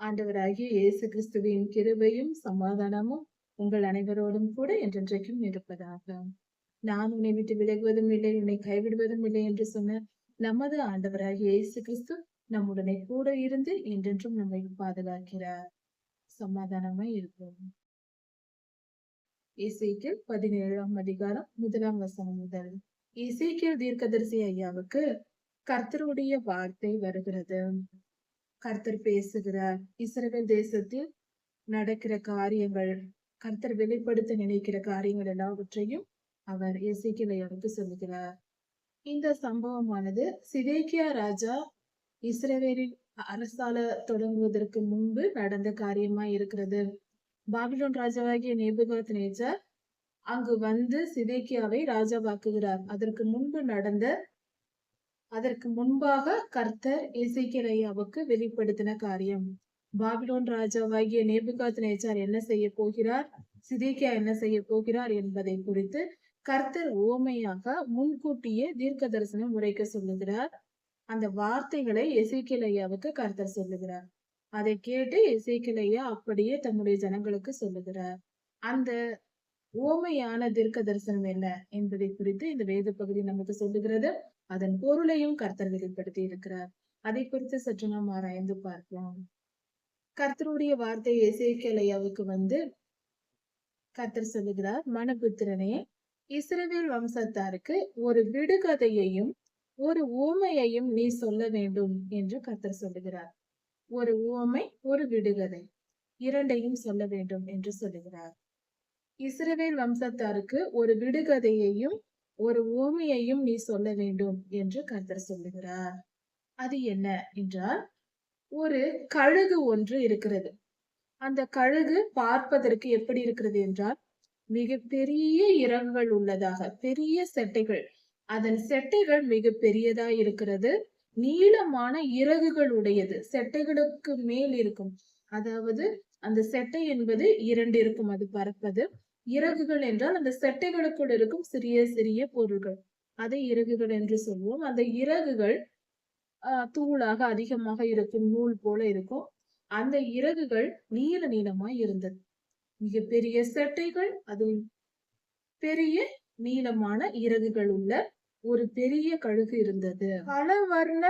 ஆண்டவராகிய இயேசு கிறிஸ்துவின் கிருபையும் சமாதானமும் உங்கள் அனைவரோடும் கூட என்றென்றைக்கும் இருப்பதாக. நான் உன்னை விட்டு விலகுவதும் இல்லை, உன்னை கைவிடுவதும் இல்லை என்று சொன்ன நமது ஆண்டவராகிய இயேசு கிறிஸ்து நம்முடனே கூட இருந்து என்றென்றும் நம்மை பாதுகாக்கிறார். சமாதானமாய் இருப்போம். எசேக்கியேல் 17ஆம் அதிகாரம் 1ஆம் வசனம் முதல். எசேக்கியேல் தீர்க்கதரிசி ஐயாவுக்கு கர்த்தருடைய வார்த்தை வருகிறது. கர்த்தர் பேசுகிறார். இஸ்ரவேல் தேசத்தில் நடக்கிற காரியங்கள், கர்த்தர் வெளிப்படுத்த நினைக்கிற காரியங்கள் எல்லாவற்றையும் அவர் எசேக்கியேல் ஐயாவுக்கு சொல்லுகிறார். இந்த சம்பவமானது சிதேக்கியா ராஜா இஸ்ரவேலில் அரசாள தொடங்குவதற்கு முன்பு நடந்த காரியமாய் இருக்கிறது. பாபிலோன் ராஜாவாகிய நேபுகாத்நேச்சார் அங்கு வந்து சிதேக்கியாவை ராஜாவாக்குகிறார். அதற்கு முன்பாக கர்த்தர் எசேக்கியேல் ஐயாவுக்கு வெளிப்படுத்தின காரியம். பாபிலோன் ராஜாவாகிய நேபுகாத்நேச்சார் என்ன செய்ய போகிறார், சிதேக்கியா என்ன செய்ய போகிறார் என்பதை குறித்து கர்த்தர் உவமையாக முன்கூட்டியே தீர்க்க தரிசனம் உரைக்க சொல்லுகிறார். அந்த வார்த்தைகளை எசேக்கியேல் ஐயாவுக்கு கர்த்தர் சொல்லுகிறார். அதை கேட்டு எசேக்கியேல் ஐயா அப்படியே தம்முடைய ஜனங்களுக்கு சொல்லுகிறார். அந்த உவமையான தீர்க்க தரிசனம் என்ன என்பதை குறித்து இந்த வேத பகுதி நமக்கு சொல்லுகிறது. அதன் பொருளையும் கர்த்தர் வெளிப்படுத்தி இருக்கிறார். அதை குறித்து சற்று நாம் ஆராய்ந்து பார்ப்போம். கர்த்தருடைய வார்த்தை எசேக்கியேல் ஐயாவுக்கு வந்து கர்த்தர் சொல்லுகிறார், மனுபுத்திரனே, இஸ்ரவேல் வம்சத்தாருக்கு ஒரு விடுகதையையும் ஒரு உவமையையும் நீ சொல்ல வேண்டும் என்று கர்த்தர் சொல்லுகிறார். ஒரு உவமை, ஒரு விடுகதை, இரண்டையும் சொல்ல வேண்டும் என்று சொல்லுகிறார். இஸ்ரவேல் வம்சத்தாருக்கு ஒரு விடுகதையையும் ஒரு உவமையையும் நீ சொல்ல வேண்டும் என்று கர்த்தர் சொல்லுகிறார். அது என்ன என்றால், ஒரு கழுகு ஒன்று இருக்கிறது. அந்த கழுகு பார்ப்பதற்கு எப்படி இருக்கிறது என்றால், மிக பெரிய இறகுகள் உள்ளதாக, பெரிய செட்டைகள், அதன் செட்டைகள் மிக பெரியதா இருக்கிறது. நீளமான இறகுகள் உடையது, செட்டைகளுக்கு மேல் இருக்கும். அதாவது அந்த செட்டை என்பது 2 இருக்கும், அது பறப்பது. இறகுகள் என்றால் அந்த செட்டைகளுக்குள் இருக்கும் சிறிய சிறிய பொருள்கள், அதை இறகுகள் என்று சொல்வோம். அந்த இறகுகள் தூளாக அதிகமாக இருக்கும், நூல் போல இருக்கும். அந்த இறகுகள் நீள நீளமாய் இருந்தது. மிக பெரிய செட்டைகள், அது பெரிய நீளமான இறகுகள் உள்ள ஒரு பெரிய கழுகு இருந்தது. பல வர்ண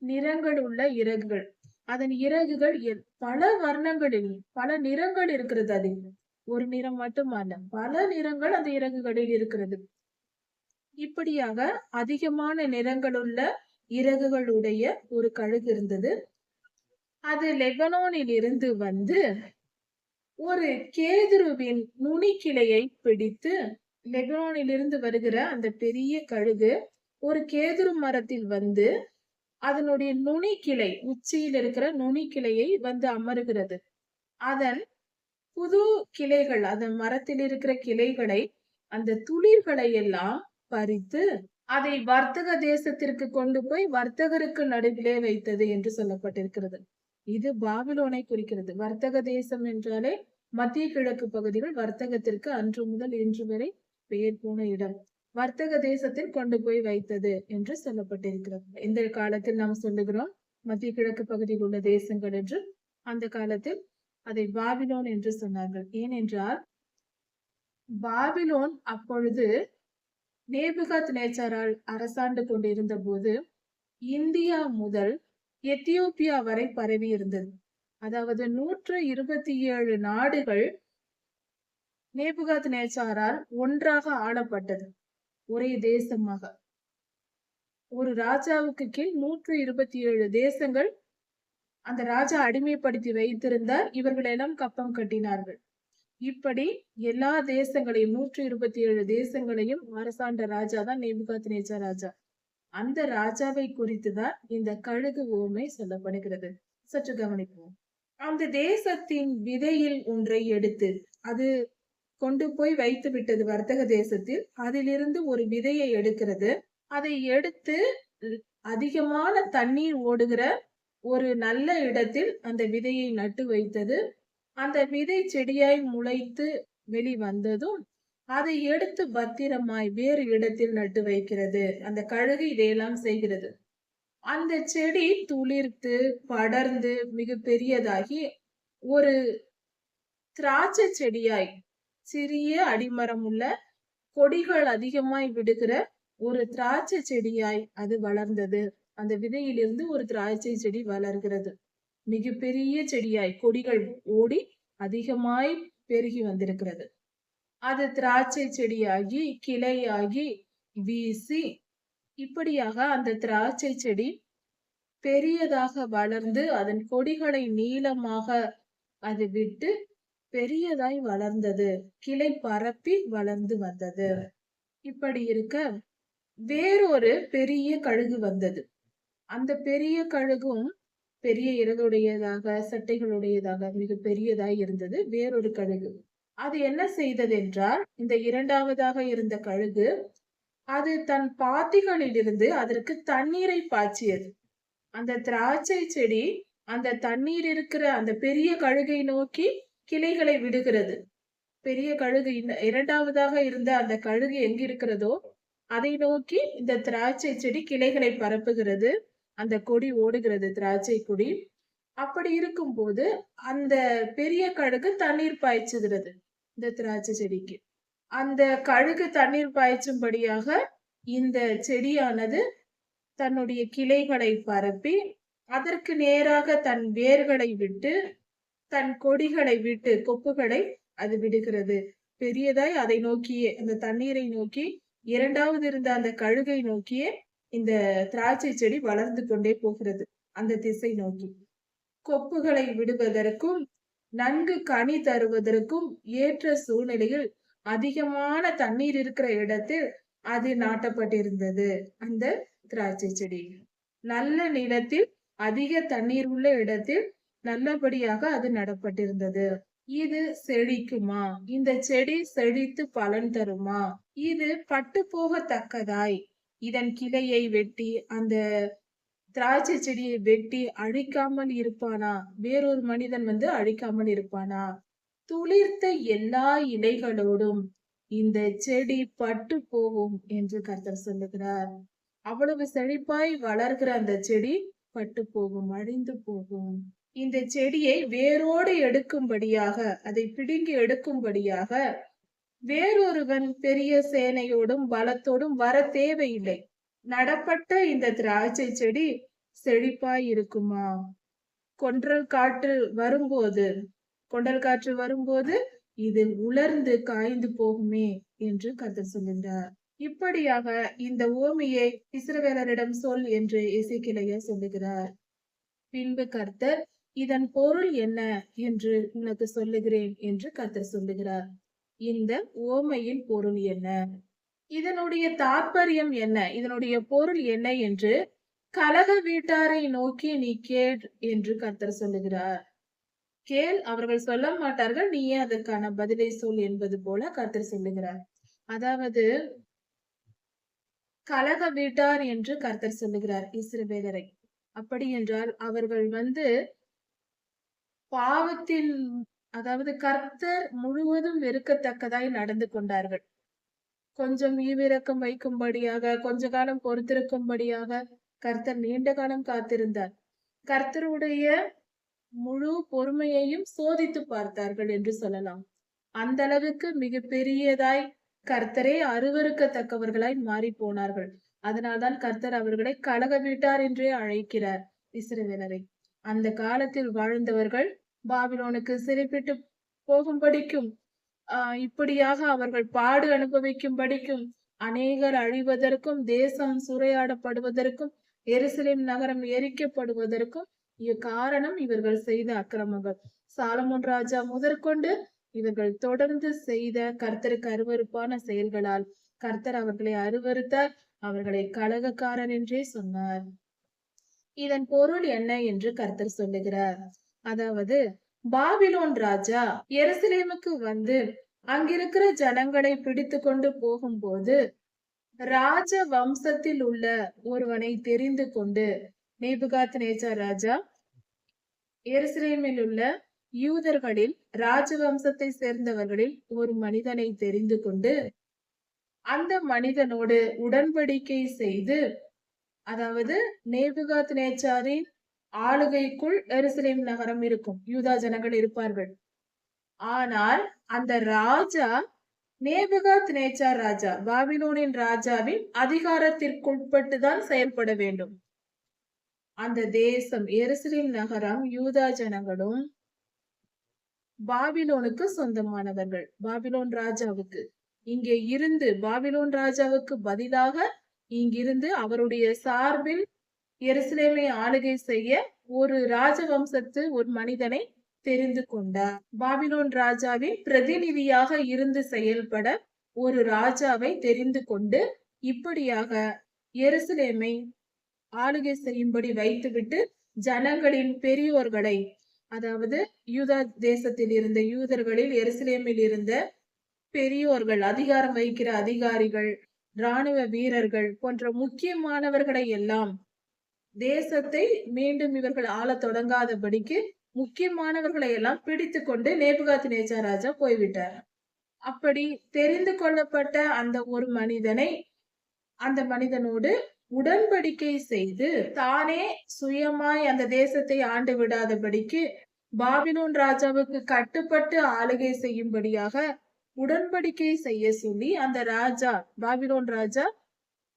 நிறங்கள் உள்ள இறகுகள், அதன் இறகுகள் பல வர்ணங்களில் பல நிறங்கள் இருக்கிறது. அதில் ஒரு நிறம் மட்டுமல்ல, பல நிறங்கள் அந்த இறகுகளில் இருக்கிறது. இப்படியாக அதிகமான நிறங்களுள்ள இறகுகளுடைய ஒரு கழுகு இருந்தது. அது லெபனோனில் இருந்து வந்து ஒரு கேதுருவின் நுனிக்கிளையை பிடித்து, லெபனோனில் இருந்து வருகிற அந்த பெரிய கழுகு ஒரு கேதுரு மரத்தில் வந்து அதனுடைய நுனிக்கிளை, உச்சியில் இருக்கிற நுனிக்கிளையை வந்து அமருகிறது. அதன் புது கிளைகள், அதன் மரத்தில் இருக்கிற கிளைகளை, அந்த துளிர்களை எல்லாம் பறித்து அதை வர்த்தக தேசத்திற்கு கொண்டு போய் வர்த்தகருக்கு நடுவிலே வைத்தது என்று சொல்லப்பட்டிருக்கிறது. இது பாபிலோனை குறிக்கிறது. வர்த்தக தேசம் என்றாலே மத்திய கிழக்கு பகுதிகள் வர்த்தகத்திற்கு அன்று முதல் இன்று வரை பெயர் போன இடம். வர்த்தக தேசத்தில் கொண்டு போய் வைத்தது என்று சொல்லப்பட்டிருக்கிறது. இந்த காலத்தில் நாம் சொல்லுகிறோம் மத்திய கிழக்கு பகுதியில் உள்ள தேசங்கள் என்று. அந்த காலத்தில் அதை பாபிலோன் என்று சொன்னார்கள். ஏனென்றால் பாபிலோன் அப்பொழுது நேபுகாத்நேச்சாரால் அரசாண்டு கொண்டிருந்த போது இந்தியா முதல் எத்தியோப்பியா வரை பரவி இருந்தது. அதாவது 127 நாடுகள் நேபுகாத்நேச்சாரால் ஒன்றாக ஆளப்பட்டது, ஒரே தேசமாக. ஒரு ராஜாவுக்கு கீழ் 127 தேசங்கள் அந்த ராஜா அடிமைப்படுத்தி வைத்திருந்தார். இவர்கள் எல்லாம் கப்பம் கட்டினார்கள். இப்படி எல்லா தேசங்களையும் 127 தேசங்களையும் அரசாண்ட ராஜா தான் நேபுகாத்நேச்சார் ராஜா. அந்த ராஜாவை குறித்துதான் இந்த கழுகு உவமை சொல்லப்படுகிறது. சற்று கவனிப்போம். அந்த தேசத்தின் விதையில் ஒன்றை எடுத்து, அது கொண்டு போய் வைத்து விட்டது வர்த்தக தேசத்தில். அதிலிருந்து ஒரு விதையை எடுக்கிறது. அதை எடுத்து அதிகமான தண்ணீர் ஓடுகிற ஒரு நல்ல இடத்தில் அந்த விதையை நட்டு வைத்தது. அந்த விதை செடியாய் முளைத்து வெளிவந்ததும் அதை எடுத்து பத்திரமாய் வேறு இடத்தில் நட்டு வைக்கிறது. அந்த கழுகு இதையெல்லாம் செய்கிறது. அந்த செடி துளிர்த்து படர்ந்து மிக பெரியதாகி ஒரு திராட்சை செடியாய் சிறிய அடிமரம் உள்ள கொடிகள் அதிகமாய் விடுகிற ஒரு திராட்சை செடியாய் அது வளர்ந்தது. அந்த விதையிலிருந்து ஒரு திராட்சை செடி வளர்கிறது. மிகப்பெரிய செடியாய் கொடிகள் ஓடி அதிகமாய் பெருகி வந்திருக்கிறது. அது திராட்சை செடியாகி கிளையாகி வீசி இப்படியாக அந்த திராட்சை செடி பெரியதாக வளர்ந்து அதன் கொடிகளை நீளமாக அது விட்டு பெரியதாய் வளர்ந்தது. கிளை பரப்பி வளர்ந்து வந்தது. இப்படி இருக்க வேறொரு பெரிய கழுகு வந்தது. அந்த பெரிய கழுகும் பெரிய இறகுடையதாக சட்டைகளுடையதாக மிக பெரியதாய் இருந்தது. வேறொரு கழுகு அது என்ன செய்தது என்றால், இந்த இரண்டாவதாக இருந்த கழுகு அது தன் பாத்திகளிலிருந்து அதற்கு தண்ணீரை பாய்ச்சியது. அந்த திராட்சை செடி அந்த தண்ணீர் இருக்கிற அந்த பெரிய கழுகை நோக்கி கிளைகளை விடுகிறது. பெரிய கழுகு இரண்டாவதாக இருந்த அந்த கழுகு எங்கிருக்கிறதோ அதை நோக்கி இந்த திராட்சை செடி கிளைகளை பரப்புகிறது. அந்த கொடி ஓடுகிறது, திராட்சை கொடி. அப்படி இருக்கும்போது அந்த பெரிய கழுகு தண்ணீர் பாய்ச்சுகிறது இந்த திராட்சை செடிக்கு. அந்த கழுகு தண்ணீர் பாய்ச்சும்படியாக இந்த செடியானது தன்னுடைய கிளைகளை பரப்பி அதற்கு நேராக தன் வேர்களை விட்டு தன் கொடிகளை விட்டு கொப்புகளை அது விடுகிறது. பெரியதாய் அதை நோக்கியே அந்த தண்ணீரை நோக்கி இரண்டாவது இருந்த அந்த கழுகை நோக்கியே இந்த திராட்சை செடி வளர்ந்து கொண்டே போகிறது. அந்த திசை நோக்கி கொப்புகளை விடுவதற்கும் நன்கு கனி தருவதற்கும் ஏற்ற சூழ்நிலையில் அதிகமான தண்ணீர் இருக்கிற இடத்தில் அது நாட்டப்பட்டிருந்தது. அந்த திராட்சை செடி நல்ல நிலத்தில் அதிக தண்ணீர் உள்ள இடத்தில் நல்லபடியாக அது நடப்பட்டிருந்தது. இது செழிக்குமா? இந்த செடி செழித்து பலன் தருமா? இது பட்டு போகத்தக்கதாய் இதன் கிளையை வெட்டி அந்த திராட்சை செடியை வெட்டி அழிக்காமல் இருப்பானா? வேறொரு மனிதன் வந்து அழிக்காமல் இருப்பானா? துளிர்த்த எல்லா இலைகளோடும் இந்த செடி பட்டு போகும் என்று கர்த்தர் சொல்லுகிறார். அவ்வளவு செழிப்பாய் வளர்கிற அந்த செடி பட்டு போகும், அழிந்து போகும். இந்த செடியை வேரோடு எடுக்கும்படியாக, அதை பிடுங்கி எடுக்கும்படியாக வேறொருவன் பெரிய சேனையோடும் பலத்தோடும் வர தேவையில்லை. நடப்பட்ட இந்த திராட்சை செடி செழிப்பாய் இருக்குமா? கொண்டல் காற்று வரும்போது இது உலர்ந்து காய்ந்து போகுமே என்று கர்த்தர் சொல்கின்றார். இப்படியாக இந்த உவமையை இஸ்ரவேலரிடம் சொல் என்று எசேக்கியேல் சொல்லுகிறார். பின்பு கர்த்தர் இதன் பொருள் என்ன என்று உனக்கு சொல்லுகிறேன் என்று கர்த்தர் சொல்லுகிறார். இந்த உவமையின் பொருள் என்ன? இதனுடைய தாற்பயம் என்ன? இதனுடைய பொருள் என்ன என்று கலக வீட்டாரை நோக்கி நீ கேள் என்று கர்த்தர் சொல்லுகிறார். கேள், அவர்கள் சொல்ல மாட்டார்கள், நீயே அதற்கான பதிலை சொல் என்பது போல கர்த்தர் சொல்லுகிறார். அதாவது கலக வீட்டார் என்று கர்த்தர் சொல்லுகிறார் இஸ்ரவேலரை. அப்படி என்றால் அவர்கள் வந்து பாவத்தில், அதாவது கர்த்தர் முழுவதும் வெறுக்கத்தக்கதாய் நடந்து கொண்டார்கள். கொஞ்சம் ஈவிரக்கம் வைக்கும்படியாக, கொஞ்ச காலம் பொறுத்திருக்கும்படியாக கர்த்தர் நீண்ட காலம் காத்திருந்தார். கர்த்தருடைய முழு பொறுமையையும் சோதித்து பார்த்தார்கள் என்று சொல்லலாம். அந்த அளவுக்கு மிக பெரியதாய் கர்த்தரே அருவருக்கத்தக்கவர்களாய் மாறி போனார்கள். அதனால்தான் கர்த்தர் அவர்களை கலக வீட்டார் என்றே அழைக்கிறார் இஸ்ரவேலரை. அந்த காலத்தில் வாழ்ந்தவர்கள் பாபிலோனுக்கு சிறைப்பட்டு போகும்படிக்கும் இப்படியாக அவர்கள் பாடு அனுபவிக்கும்படிக்கும் அநேகர் அழிவதற்கும் தேசம் சூறையாடப்படுவதற்கும் எருசலேம் நகரம் எரிக்கப்படுவதற்கும் காரணம் இவர்கள் செய்த அக்கிரமங்கள். சாலமோன் ராஜா முதற்கொண்டு இவர்கள் தொடர்ந்து செய்த கர்த்தருக்கு அருவருப்பான செயல்களால் கர்த்தர் அவர்களை அருவருத்தார், அவர்களை கலகக்காரன் என்றே சொன்னார். இதன் பொருள் என்ன என்று கர்த்தர் சொல்லுகிறார். அதாவது பாபிலோன் ராஜா எருசலேமுக்கு வந்து அங்கிருக்கிற ஜனங்களை பிடித்து கொண்டு போகும்போது ராஜ வம்சத்தில் உள்ள ஒருவனை தெரிந்து கொண்டு நேபுகாத்நேச்சார் ராஜா எருசலேமில் உள்ள யூதர்களில் ராஜவம்சத்தை சேர்ந்தவர்களில் ஒரு மனிதனை தெரிந்து கொண்டு அந்த மனிதனோடு உடன்படிக்கை செய்து அதாவது நேபுகாத் நேச்சாரின் ஆளுகைக்குள் எருசலேம் நகரம் இருக்கும், யூதா ஜனங்கள் இருப்பார்கள். ஆனால் அந்த ராஜா நேபுகாத் நேச்சார் ராஜா, பாபிலோனின் ராஜாவின் அதிகாரத்திற்குட்பட்டுதான் செயல்பட வேண்டும். அந்த தேசம் எருசலேம் நகரம் யூதா ஜனங்களும் பாபிலோனுக்கு சொந்தமானவர்கள். பாபிலோன் ராஜாவுக்கு இங்கே இருந்து, பாபிலோன் ராஜாவுக்கு பதிலாக இங்கிருந்து அவருடைய சார்பில் எருசலேமை ஆளுகை செய்ய ஒரு ராஜவம்சத்து ஒரு மனிதனை தெரிந்து கொண்டார். பாபிலோன் ராஜாவின் பிரதிநிதியாக இருந்து செயல்பட ஒரு ராஜாவை தெரிந்து கொண்டு இப்படியாக எருசலேமை ஆளுகை செய்யும்படி வைத்துவிட்டு ஜனங்களின் பெரியோர்களை, அதாவது யூதா தேசத்தில் இருந்த யூதர்களில் எருசலேமில் இருந்த பெரியோர்கள், அதிகாரம் வகிக்கிற அதிகாரிகள், இராணுவ வீரர்கள் போன்ற முக்கியமானவர்களை எல்லாம், தேசத்தை மீண்டும் இவர்கள் ஆள தொடங்காதபடிக்கு முக்கியமானவர்களை எல்லாம் பிடித்து கொண்டு நேபுகாத் நேச்சார் ராஜா போய்விட்டார். அப்படி தெரிந்து கொள்ளப்பட்ட அந்த ஒரு மனிதனை, அந்த மனிதனோடு உடன்படிக்கை செய்து தானே சுயமாய் அந்த தேசத்தை ஆண்டு விடாதபடிக்கு பாபிலோன் ராஜாவுக்கு கட்டுப்பட்டு ஆளுகை செய்யும்படியாக உடன்படிக்கை செய்ய சொல்லி அந்த ராஜா, பாபிலோன் ராஜா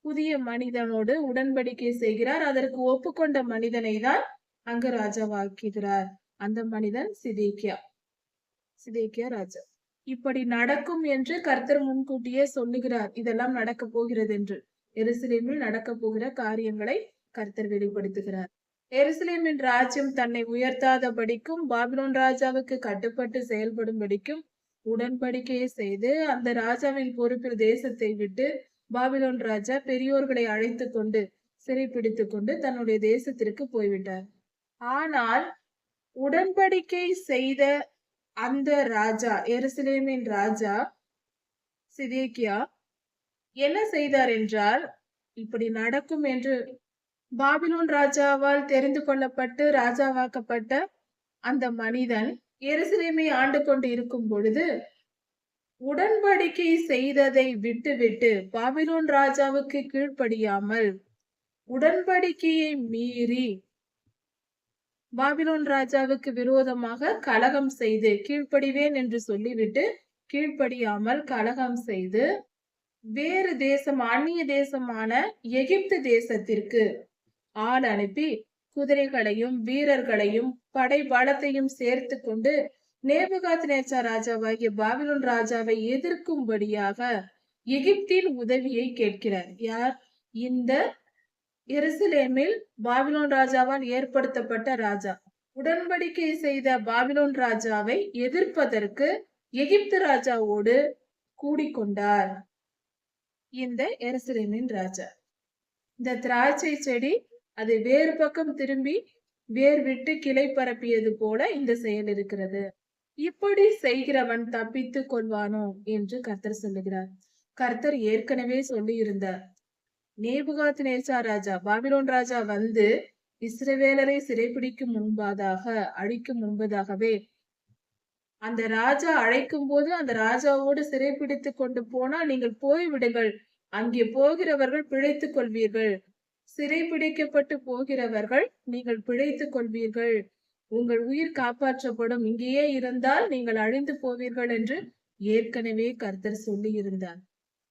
புதிய மனிதனோடு உடன்படிக்கை செய்கிறார். அதற்கு ஒப்புக்கொண்ட மனிதனை தான் அங்கு ராஜாவாக்குகிறார். அந்த மனிதன் சிதேக்கியா ராஜா. இப்படி நடக்கும் என்று கர்த்தர் முன்கூட்டியே சொல்லுகிறார். இதெல்லாம் நடக்க போகிறது என்று. எருசலேமில் நடக்க போகிற காரியங்களை கர்த்தர் வெளிப்படுத்துகிறார். எருசலேமின் ராஜ்யம் தன்னை உயர்த்தாதபடிக்கும் பாபிலோன் ராஜாவுக்கு கட்டுப்பட்டு செயல்படும்படிக்கும் உடன்படிக்கையை செய்து அந்த ராஜாவின் பொறுப்பில் தேசத்தை விட்டு பாபிலோன் ராஜா பெரியோர்களை அழைத்து கொண்டு சிறைப்பிடித்து கொண்டு தன்னுடைய தேசத்திற்கு போய்விட்டார். ஆனால் உடன்படிக்கை செய்த அந்த ராஜா, எருசலேமின் ராஜா சிதேக்கியா என்ன செய்தார் என்றால், இப்படி நடக்கும் என்று பாபிலோன் ராஜாவால் தெரிந்து கொள்ளப்பட்டு ராஜாவாக்கப்பட்ட அந்த மனிதன் எருசலேமை ஆண்டு கொண்டு இருக்கும் பொழுது உடன்படிக்கை செய்ததை விட்டுவிட்டு பாபிலோன் ராஜாவுக்கு கீழ்ப்படியாமல் உடன்படிக்கையை மீறி பாபிலோன் ராஜாவுக்கு விரோதமாக கலகம் செய்து, கீழ்ப்படிவேன் என்று சொல்லிவிட்டு கீழ்ப்படியாமல் கலகம் செய்து வேறு தேசம், அந்நிய தேசமான எகிப்து தேசத்திற்கு ஆள் அனுப்பி குதிரைகளையும் வீரர்களையும் படை பலத்தையும் சேர்த்து கொண்டு நேபுகாத் நேச்சார் ராஜாவாகிய பாபிலோன் ராஜாவை எதிர்க்கும்படியாக எகிப்தின் உதவியை கேட்கிறார். யார்? இந்த எருசலேமில் பாபிலோன் ராஜாவால் ஏற்படுத்தப்பட்ட ராஜா. உடன்படிக்கை செய்த பாபிலோன் ராஜாவை எதிர்ப்பதற்கு எகிப்து ராஜாவோடு கூடிக்கொண்டார் இந்த எருசலேமின் ராஜா. இந்த திராட்சை செடி அது வேறு பக்கம் திரும்பி வேர் விட்டு கிளை பரப்பியது போல இந்த செயல் இருக்கிறது. இப்படி செய்கிறவன் தப்பித்து கொள்வானோ என்று கர்த்தர் சொல்லுகிறார். கர்த்தர் ஏற்கனவே சொல்லி இருந்தார், நேபுகாத் நேச்சார் ராஜா, பாபிலோன் ராஜா வந்து இஸ்ரவேலரை சிறைப்பிடிக்கும் முன்பதாக, அழிக்கும் முன்பதாகவே அந்த ராஜா அழைக்கும் போது அந்த ராஜாவோடு சிறைப்பிடித்து கொண்டு போனால் நீங்கள் போய்விடுங்கள், அங்கே போகிறவர்கள் பிழைத்துக் கொள்வீர்கள், சிறைப்பிடிக்கப்பட்டு போகிறவர்கள் நீங்கள் பிழைத்துக் கொள்வீர்கள், உங்கள் உயிர் காப்பாற்றப்படும், இங்கேயே இருந்தால் நீங்கள் அழிந்து போவீர்கள் என்று ஏற்கனவே கர்த்தர் சொல்லி இருந்தார்.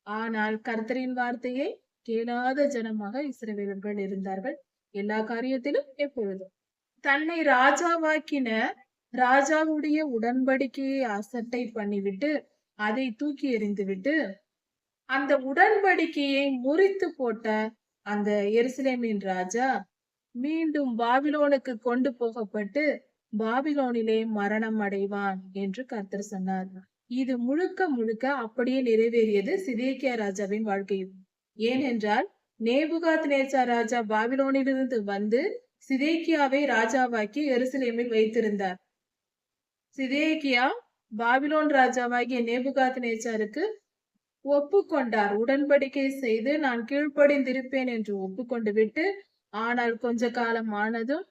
ஆனால் கர்த்தரின் வார்த்தையை கேளாத ஜனமாக இஸ்ரவேலர்கள் இருந்தார்கள். எல்லா காரியத்திலும் எப்பொழுதும் தன்னை ராஜாவாக்கின ராஜாவுடைய உடன்படிக்கையை அசட்டை பண்ணிவிட்டு அதை தூக்கி எறிந்துவிட்டு அந்த உடன்படிக்கையை முறித்து போட்ட அந்த எருசலேமின் ராஜா மீண்டும் பாபிலோனுக்கு கொண்டு போகப்பட்டு பாபிலோனிலே மரணம் அடைவான் என்று கர்த்தர் சொன்னார். இது முழுக்க முழுக்க அப்படியே நிறைவேறியது சிதேக்கியா ராஜாவின் வாழ்க்கையில். ஏனென்றால் நேபுகாத் நேச்சார் ராஜா பாபிலோனிலிருந்து வந்து சிதேக்கியாவை ராஜாவாக்கி எருசலேமில் வைத்திருந்தார். சிதேக்கியா பாபிலோன் ராஜாவாகிய நேபுகாத் நேச்சாருக்கு ஒப்புக்கொண்டார். உடன்படிக்கை செய்து நான் கீழ்ப்படிந்திருப்பேன் என்று ஒப்புக்கொண்டு விட்டு, ஆனால் கொஞ்ச காலம் ஆனதும்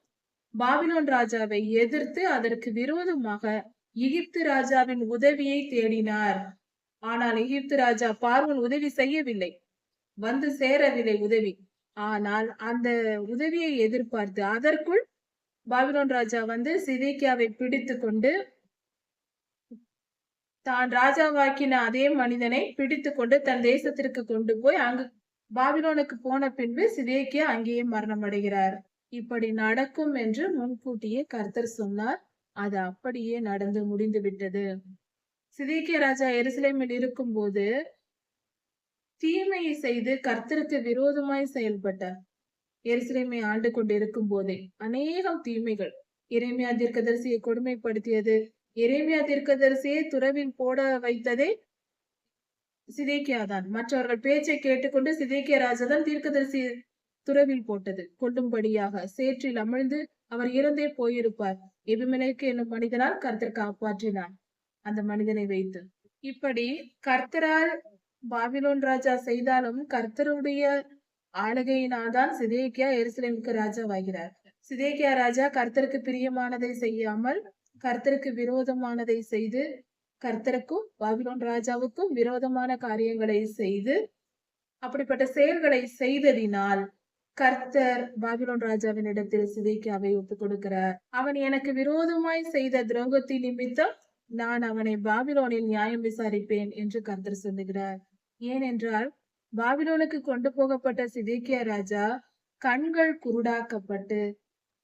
பாபிலோன் ராஜாவை எதிர்த்து அதற்கு விரோதமாக எகிப்து ராஜாவின் உதவியை தேடினார். ஆனால் எகிப்து ராஜா பார்வோன் உதவி செய்யவில்லை, வந்து சேரவில்லை உதவி. ஆனால் அந்த உதவியை எதிர்பார்த்து அதற்குள் பாபிலோன் ராஜா சிதேக்கியாவை பிடித்து கொண்டு தான் ராஜாவாக்கின அதே மனிதனை பிடித்து கொண்டு தன் தேசத்திற்கு கொண்டு போய் அங்கு பாபிலோனுக்கு போன பின்பு சிதேக்கியா அங்கேயே மரணம் அடைகிறார். இப்படி நடக்கும் என்று முன்கூட்டியே கர்த்தர் சொன்னார். அது அப்படியே நடந்து முடிந்து விட்டது. சிதேக்கியா ராஜா எருசலேமில் இருக்கும் போது தீமையை செய்து கர்த்தருக்கு விரோதமாய் செயல்பட்டார். எருசலேமை ஆண்டு கொண்டு இருக்கும் போதே அநேகம் தீமைகள். எரேமியா தீர்க்கதரிசியை கொடுமைப்படுத்தியது, எரேமியா தீர்க்கதரிசியை துறவில் போட வைத்ததே சிதேக்கியா தான். மற்றவர்கள் பேச்சை கேட்டுக்கொண்டு சிதேக்கியா ராஜா தான் தீர்க்கதரிசி துறவில் போட்டது. கொல்லும்படியாக சேற்றில் அமிழ்ந்து அவர் இறந்தே போயிருப்பார். எபிமெலேக்கு என்னும் மனிதனால் கர்த்தர் காப்பாற்றினார் அந்த மனிதனை வைத்து. இப்படி கர்த்தரால் பாபிலோன் ராஜா செய்தாலும் கர்த்தருடைய ஆளுகையினால் தான் சிதேக்கியா எருசலேமுக்கு ராஜாவாகிறார். சிதேக்கியா ராஜா கர்த்தருக்கு பிரியமானதை செய்யாமல் கர்த்தருக்கு விரோதமானதை செய்து கர்த்தருக்கும் பாபிலோன் ராஜாவுக்கும் விரோதமான காரியங்களை செய்து அப்படிப்பட்ட செயல்களை செய்ததினால் கர்த்தர் பாபிலோன் ராஜாவின் இடத்தில் சிதேக்கியாவை ஒப்புக் கொடுக்கிறார். அவன் எனக்கு விரோதமாய் செய்த துரோகத்தின் நிமித்தம் நான் அவனை பாபிலோனில் நியாயம் விசாரிப்பேன் என்று கர்த்தர் சொல்லுகிறார். ஏனென்றால் பாபிலோனுக்கு கொண்டு போகப்பட்ட சிதேக்கியா ராஜா கண்கள் குருடாக்கப்பட்டு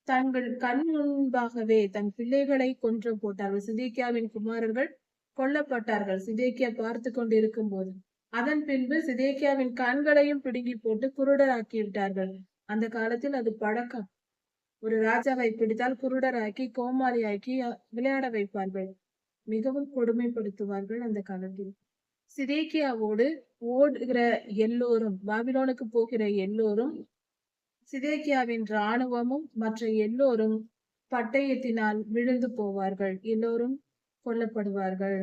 தங்கள் கண் முன்பாகவே தன் பிள்ளைகளை கொன்று போட்டார்கள். சிதேக்கியாவின் குமாரர்கள் கொல்லப்பட்டார்கள் சிதேக்கியா பார்த்து கொண்டிருக்கும் போது. அதன் பின்பு சிதேக்கியாவின் கண்களையும் பிடுங்கி போட்டு குருடராக்கி விட்டார்கள். அந்த காலத்தில் அது பழக்கம். ஒரு ராஜாவை பிடித்தால் குருடராக்கி கோமாளியாக்கி விளையாட வைப்பார்கள். மிகவும் கொடுமைப்படுத்துவார்கள் அந்த காலத்தில். சிதேக்கியாவோடு ஓடுகிற எல்லோரும், பாபிலோனுக்கு போகிற எல்லோரும், சிதேக்கியாவின் இராணுவமும் மற்ற எல்லோரும் பட்டயத்தினால் விழுந்து போவார்கள். எல்லோரும் கொல்லப்படுவார்கள்,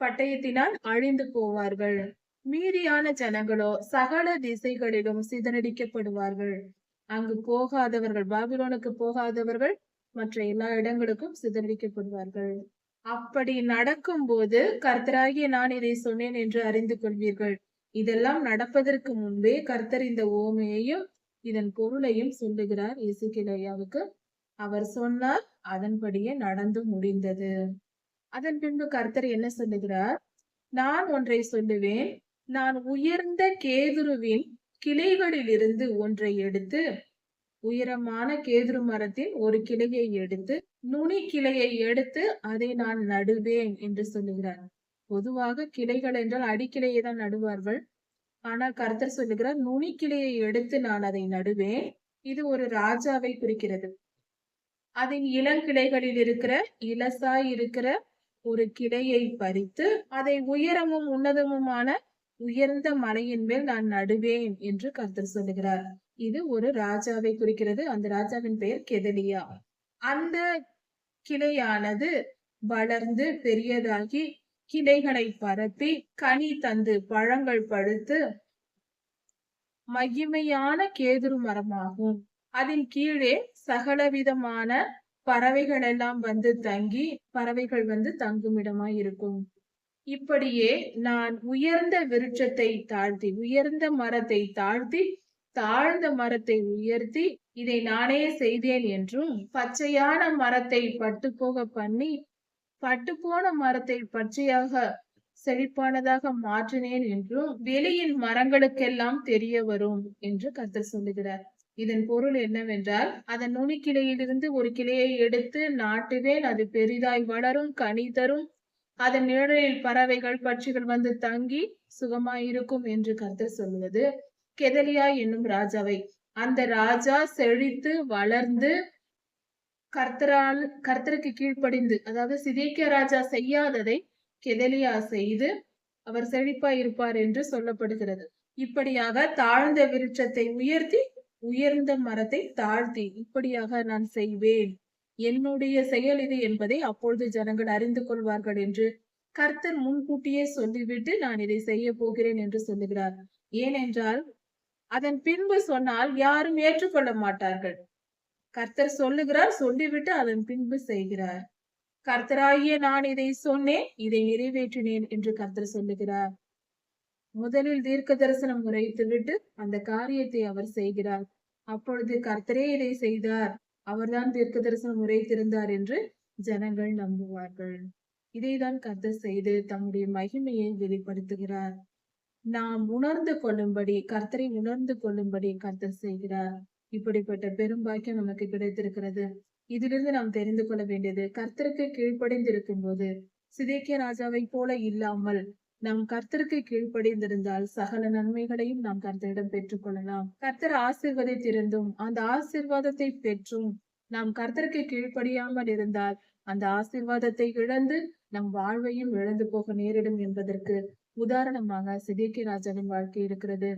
பட்டயத்தினால் அழிந்து போவார்கள். மீதியான ஜனங்களோ சகல திசைகளிலும் சிதறடிக்கப்படுவார்கள். அங்கு போகாதவர்கள், பாபிலோனுக்கு போகாதவர்கள் மற்ற எல்லா இடங்களுக்கும் சிதறடிக்கப்படுவார்கள். அப்படி நடக்கும் போது கர்த்தராகிய நான் இதை சொன்னேன் என்று அறிந்து கொள்வீர்கள். இதெல்லாம் நடப்பதற்கு முன்பே கர்த்தர் இந்த ஓமையையும் இதன் பொருளையும் சொல்லுகிறார் எசேக்கியேலுவுக்கு. அவர் சொன்னார், அதன்படியே நடந்து முடிந்தது. அதன் பின்பு கர்த்தர் என்ன சொல்லுகிறார்? நான் ஒன்றை சொல்லுவேன். நான் உயர்ந்த கேதுருவின் கிளைகளில் இருந்து ஒன்றை எடுத்து, உயரமான கேதுரு மரத்தின் ஒரு கிளையை எடுத்து, நுனி கிளையை எடுத்து அதை நான் நடுவேன் என்று சொல்லுகிறார். பொதுவாக கிளைகள் என்றால் அடிக்கிளையை தான் நடுவார்கள். ஆனால் கர்த்தர் சொல்லுகிறார், நுனி கிளையை எடுத்து நான் அதை நடுவேன். இது ஒரு ராஜாவை குறிக்கிறது. அதன் இளங்கிளைகளில் இருக்கிற இலசாய் இருக்கிற ஒரு கிளையை பறித்து அதை உயரமும் உன்னதமுமான உயர்ந்த மலையின் மேல் நான் நடுவேன் என்று கர்த்தர் சொல்லுகிறார். இது ஒரு ராஜாவை குறிக்கிறது. அந்த ராஜாவின் பெயர் கெதலியா. அந்த கிளையானது வளர்ந்து பெரியதாகி கிளைகளை பரப்பி கனி தந்து பழங்கள் பழுத்து மகிமையான கேதுரு மரமாகும். அதன் கீழே சகலவிதமான பறவைகள் எல்லாம் தங்கி பறவைகள் தங்குமிடமாய் இருக்கும். இப்படியே நான் உயர்ந்த விருட்சத்தை தாழ்த்தி, உயர்ந்த மரத்தை தாழ்த்தி, தாழ்ந்த மரத்தை உயர்த்தி இதை நானே செய்தேன் என்றும், பச்சையான மரத்தை பட்டு போக பண்ணி பட்டுப்போன மரத்தை பச்சையாக செழிப்பானதாக மாற்றினேன் என்றும் வெளியின் மரங்களுக்கெல்லாம் தெரிய வரும் என்று கர்த்தர் சொல்லுகிறார். இதன் பொருள் என்னவென்றால், அதன் நுனிக்கிளையிலிருந்து ஒரு கிளையை எடுத்து நாட்டுவேன். அது பெரிதாய் வளரும், கனி தரும். அதன் நிழலில் பறவைகள் பட்சிகள் தங்கி சுகமாயிருக்கும் என்று கர்த்தர் சொல்வது கெதலியா என்னும் ராஜாவை. அந்த ராஜா செழித்து வளர்ந்து கர்த்தருக்கு கீழ்ப்படிந்து, அதாவது சிதேக்கியா ராஜா செய்யாததை கெதலியா செய்து அவர் செழிப்பாய் இருப்பார் என்று சொல்லப்படுகிறது. இப்படியாக தாழ்ந்த விருட்சத்தை உயர்த்தி, உயர்ந்த மரத்தை தாழ்த்தி, இப்படியாக நான் செய்வேன். என்னுடைய செயல் இது என்பதை அப்பொழுது ஜனங்கள் அறிந்து கொள்வார்கள் என்று கர்த்தர் முன்கூட்டியே சொல்லிவிட்டு நான் இதை செய்ய போகிறேன் என்று சொல்லுகிறார். ஏனென்றால் அதன் பின்பு சொன்னால் யாரும் ஏற்றுக்கொள்ள மாட்டார்கள். கர்த்தர் சொல்லுகிறார், சொல்லிவிட்டு அதன் பின்பு செய்கிறார். கர்த்தராகிய நான் இதை சொன்னேன், இதை நிறைவேற்றினேன் என்று கர்த்தர் சொல்லுகிறார். முதலில் தீர்க்க தரிசனம் உரைத்துவிட்டு அந்த காரியத்தை அவர் செய்கிறார். அப்பொழுது கர்த்தரே இதை செய்தார், அவர்தான் தீர்க்க தரிசனம் உரைத்திருந்தார் என்று ஜனங்கள் நம்புவார்கள். இதைதான் கர்த்தர் செய்து தம்முடைய மகிமையை வெளிப்படுத்துகிறார். நாம் உணர்ந்து கொள்ளும்படி, கர்த்தரை உணர்ந்து கொள்ளும்படி கர்த்தர் செய்கிறார். இப்படிப்பட்ட பெரும்பாக்கியம் நமக்கு கிடைத்திருக்கிறது. இதிலிருந்து நாம் தெரிந்து கொள்ள வேண்டியது, கர்த்தருக்கு கீழ்ப்படிந்திருக்கும் போது சிதேக்கியா ராஜாவை போல இல்லாமல் நாம் கர்த்தருக்கு கீழ்ப்படிந்திருந்தால் சகல நன்மைகளையும் நாம் கர்த்தரிடம் பெற்றுக் கொள்ளலாம். கர்த்தர் ஆசீர்வதித்திருந்தும் அந்த ஆசீர்வாதத்தை பெற்றும் நாம் கர்த்தருக்கு கீழ்ப்படியாமல் இருந்தால் அந்த ஆசீர்வாதத்தை இழந்து நம் வாழ்வையும் இழந்து போக நேரிடும் என்பதற்கு உதாரணமாக சிதேக்கியா ராஜாவின் வாழ்க்கை இருக்கிறது.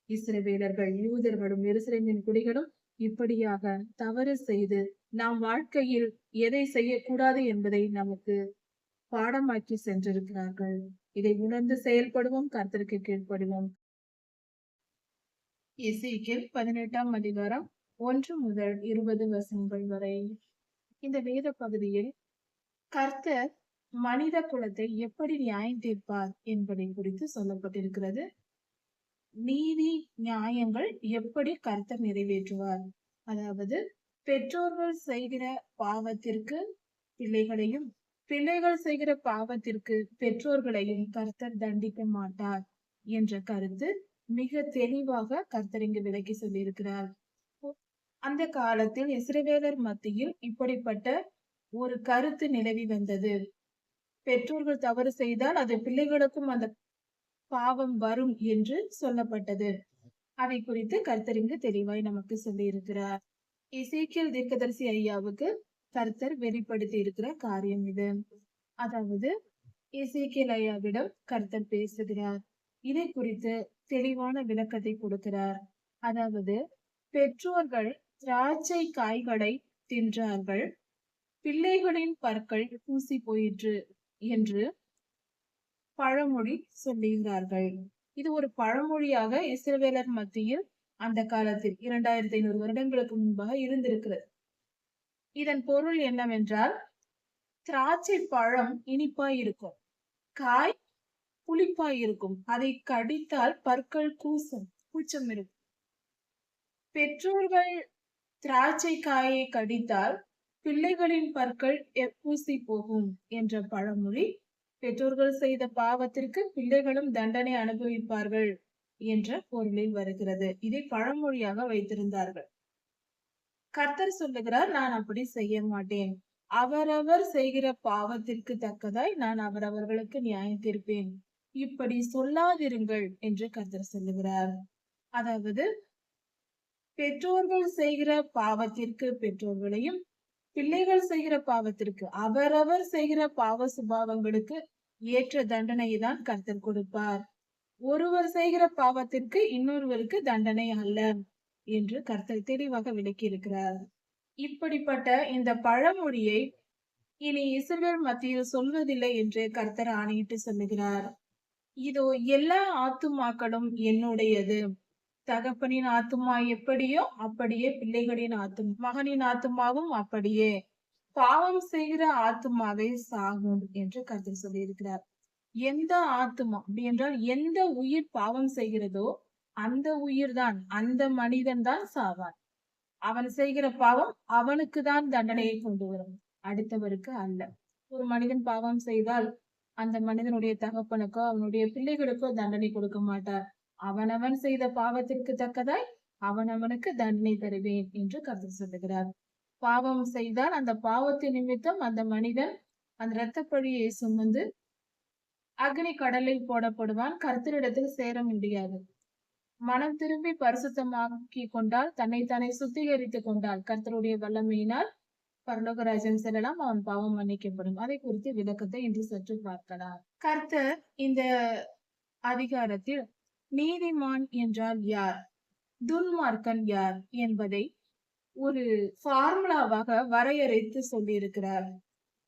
இஸ்ரவேலர்கள், யூதர்களும், எருசலேமின் குடிகளும் இப்படியாக தவறு செய்து நாம் வாழ்க்கையில் எதை செய்யக்கூடாது என்பதை நமக்கு பாடமாக்கி சென்றிருக்கிறார்கள். இதை உணர்ந்து செயல்படுவோம், கர்த்தருக்கு கீழ்ப்படுவோம். எசேக்கியேல் 18ஆம் அதிகாரம் 1 முதல் 20 வசனங்கள் வரை. இந்த வேத பகுதியில் கர்த்தர் மனித குலத்தை எப்படி நியாயம் தீர்ப்பார் என்பதை குறித்து சொல்லப்பட்டிருக்கிறது. நீதி நியாயங்கள் எப்படி கர்த்தர் நிறைவேற்றுவார், அதாவது பெற்றோர்கள் செய்கிற பாவத்திற்கு பிள்ளைகளையும், பிள்ளைகள் செய்கிற பாவத்திற்கு பெற்றோர்களையும் கர்த்தர் தண்டிக்க மாட்டார் என்ற கருத்து மிக தெளிவாக கர்த்தர் இங்கு விளக்கி சொல்லியிருக்கிறார். அந்த காலத்தில் இஸ்ரவேலர் மத்தியில் இப்படிப்பட்ட ஒரு கருத்து நிலவி வந்தது. பெற்றோர்கள் தவறு செய்தால் அது பிள்ளைகளுக்கும் அந்த பாவம் வரும் என்று சொல்லப்பட்டது. அதை குறித்து கர்த்தர் இங்கு தெளிவாய் நமக்கு சொல்லி இருக்கிறார். எசேக்கியேல் தீர்க்கதரிசி ஐயாவுக்கு கர்த்தர் வெளிப்படுத்தி இருக்கிற காரியம் இது. அதாவது எசேக்கியேல் ஐயாவிடம் கர்த்தர் பேசுகிறார். இதை குறித்து தெளிவான விளக்கத்தை கொடுக்கிறார். அதாவது பெற்றோர்கள் திராட்சை காய்களை தின்றார்கள், பிள்ளைகளின் பற்கள் பூசி போயிற்று என்று பழமொழி சொல்லுகிறார்கள். இது ஒரு பழமொழியாக இஸ்ரவேலர் மத்தியில் அந்த காலத்தில் 2500 வருடங்களுக்கு முன்பாக இருந்திருக்கிறது. இதன் பொருள் என்னவென்றால், திராட்சை பழம் இனிப்பாய் இருக்கும், காய் புளிப்பாய் இருக்கும், அதை கடித்தால் பற்கள் கூச்சம் இருக்கும். பெற்றோர்கள் திராட்சை காயை கடித்தால் பிள்ளைகளின் பற்கள் பூசி போகும் என்ற பழமொழி பெற்றோர்கள் செய்த பாவத்திற்கு பிள்ளைகளும் தண்டனை அனுபவிப்பார்கள் என்ற பொருளில் வருகிறது. இதை பழமொழியாக வைத்திருந்தார்கள். கர்த்தர் சொல்லுகிறார், நான் அப்படி செய்ய மாட்டேன். அவரவர் செய்கிற பாவத்திற்கு தக்கதாய் நான் அவரவர்களுக்கு நியாயம் தீர்ப்பேன். இப்படி சொல்லாதிருங்கள் என்று கர்த்தர் சொல்லுகிறார். அதாவது பெற்றோர்கள் செய்கிற பாவத்திற்கு பெற்றோர்களையும், பிள்ளைகள் செய்கிற பாவத்திற்கு அவரவர் செய்கிற பாவ சுபாவங்களுக்கு ஏற்ற தண்டனையை தான் கர்த்தர் கொடுப்பார். ஒருவர் செய்கிற பாவத்திற்கு இன்னொருவருக்கு தண்டனை அல்ல என்று கர்த்தர் தெளிவாக விளக்கி இருக்கிறார். இப்படிப்பட்ட இந்த பழமொழியை இனி இஸ்ரவேல் மத்தியில் சொல்வதில்லை என்று கர்த்தர் ஆணையிட்டு சொல்லுகிறார். இதோ எல்லா ஆத்துமாக்களும் என்னுடையது. தகப்பனின் ஆத்துமா எப்படியோ அப்படியே பிள்ளைகளின் ஆத்துமா, மகனின் ஆத்துமாவும் அப்படியே. பாவம் செய்கிற ஆத்துமாவே சாகும் என்று கர்த்தர் சொல்லியிருக்கிறார். எந்த ஆத்துமா அப்படி என்றால், எந்த உயிர் பாவம் செய்கிறதோ அந்த உயிர் தான், அந்த மனிதன் தான் சாவான். அவன் செய்கிற பாவம் அவனுக்கு தான் தண்டனையை கொண்டு வரும், அடுத்தவருக்கு அல்ல. ஒரு மனிதன் பாவம் செய்தால் அந்த மனிதனுடைய தகப்பனுக்கோ அவனுடைய பிள்ளைகளுக்கோ தண்டனை கொடுக்க மாட்டார். அவனவன் செய்த பாவத்திற்கு தக்கதாய் அவனவனுக்கு தண்டனை தருவேன் என்று கர்த்தர் சொல்லுகிறார். பாவம் செய்தால் அந்த பாவத்தின் நிமித்தம் அந்த மனிதன் அந்த இரத்தப்பழியை சுமந்து அக்னி கடலில் போடப்படுவான். கர்த்தரிடத்தில் சேர முடியாது. மனம் திரும்பி பரிசுத்தமாக்கி கொண்டால், தன்னைத்தானே சுத்திகரித்துக் கொண்டால் கர்த்தருடைய வல்லமையினால் பரலோகராஜ்யம் செல்லலாம், அவன் பாவம் மன்னிக்கப்படும். அதை குறித்து விளக்கத்தை இன்று சற்று பார்க்கலாம். கர்த்தர் இந்த அதிகாரத்தில் நீதிமான் என்றால் யார், துன்மார்க்கன் யார் என்பதை ஒரு ஃபார்முலாவாக வரையறைத்து சொல்லியிருக்கிறார்.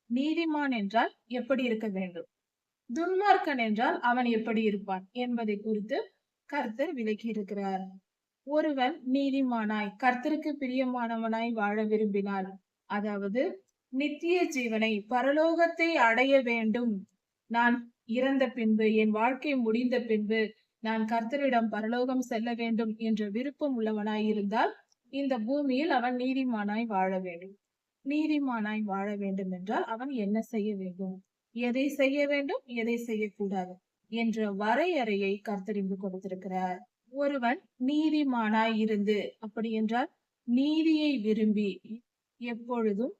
நீதிமான் என்றால் எப்படி இருக்க வேண்டும், துன்மார்க்கன் என்றால் அவன் எப்படி இருப்பான் என்பதை குறித்து கர்த்தர் விளக்கி இருக்கிறார். ஒருவன் நீதிமானாய் கர்த்தருக்கு பிரியமானவனாய் வாழ விரும்பினால், அதாவது நித்திய ஜீவனை, பரலோகத்தை அடைய வேண்டும், நான் இறந்த பின்பு, என் வாழ்க்கை முடிந்த பின்பு நான் கர்த்தரிடம் பரலோகம் செல்ல வேண்டும் என்ற விருப்பம் உள்ளவனாயிருந்தால் இந்த பூமியில் அவன் நீதிமானாய் வாழ வேண்டும். நீதிமானாய் வாழ வேண்டும் என்றால் அவன் என்ன செய்ய வேண்டும், எதை செய்ய வேண்டும், எதை செய்யக்கூடாது என்ற வரையறையை கர்த்தர் இங்கு கொடுத்திருக்கிறார். ஒருவன் நீதிமானாய் இருந்து, அப்படி என்றால் நீதியை விரும்பி எப்பொழுதும்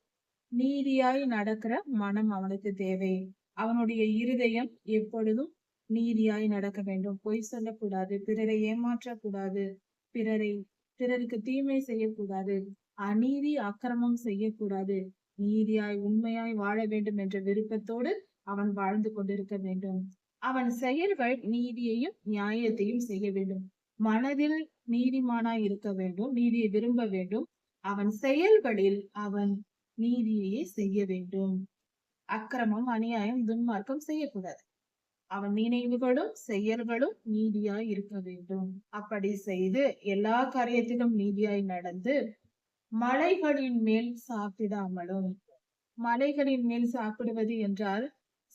நீதியாய் நடக்கிற மனம் அவனுக்கு தேவை. அவனுடைய இருதயம் எப்பொழுதும் நீதியாய் நடக்க வேண்டும். பொய் சொல்லக்கூடாது, பிறரை ஏமாற்றக்கூடாது, பிறருக்கு தீமை செய்யக்கூடாது, அநீதி அக்கிரமம் செய்யக்கூடாது, நீதியாய் உண்மையாய் வாழ வேண்டும் என்ற விருப்பத்தோடு அவன் வாழ்ந்து கொண்டிருக்க வேண்டும். அவன் செயல்கள் நீதியையும் நியாயத்தையும் செய்ய வேண்டும். மனதில் நீதிமானாய் இருக்க வேண்டும், நீதியை விரும்ப வேண்டும். அவன் செயல்களில் அவன் நீதியையே செய்ய வேண்டும். அக்கிரமம், அநியாயம், துன்மார்க்கம் செய்யக்கூடாது. அவன் நினைவுகளும் செயல்களும் நீதியாய் இருக்க வேண்டும். அப்படி செய்து எல்லா காரியத்திலும் நீதியாய் நடந்து மலைகளின் மேல் சாப்பிடாமலும். மலைகளின் மேல் சாப்பிடுவது என்றால்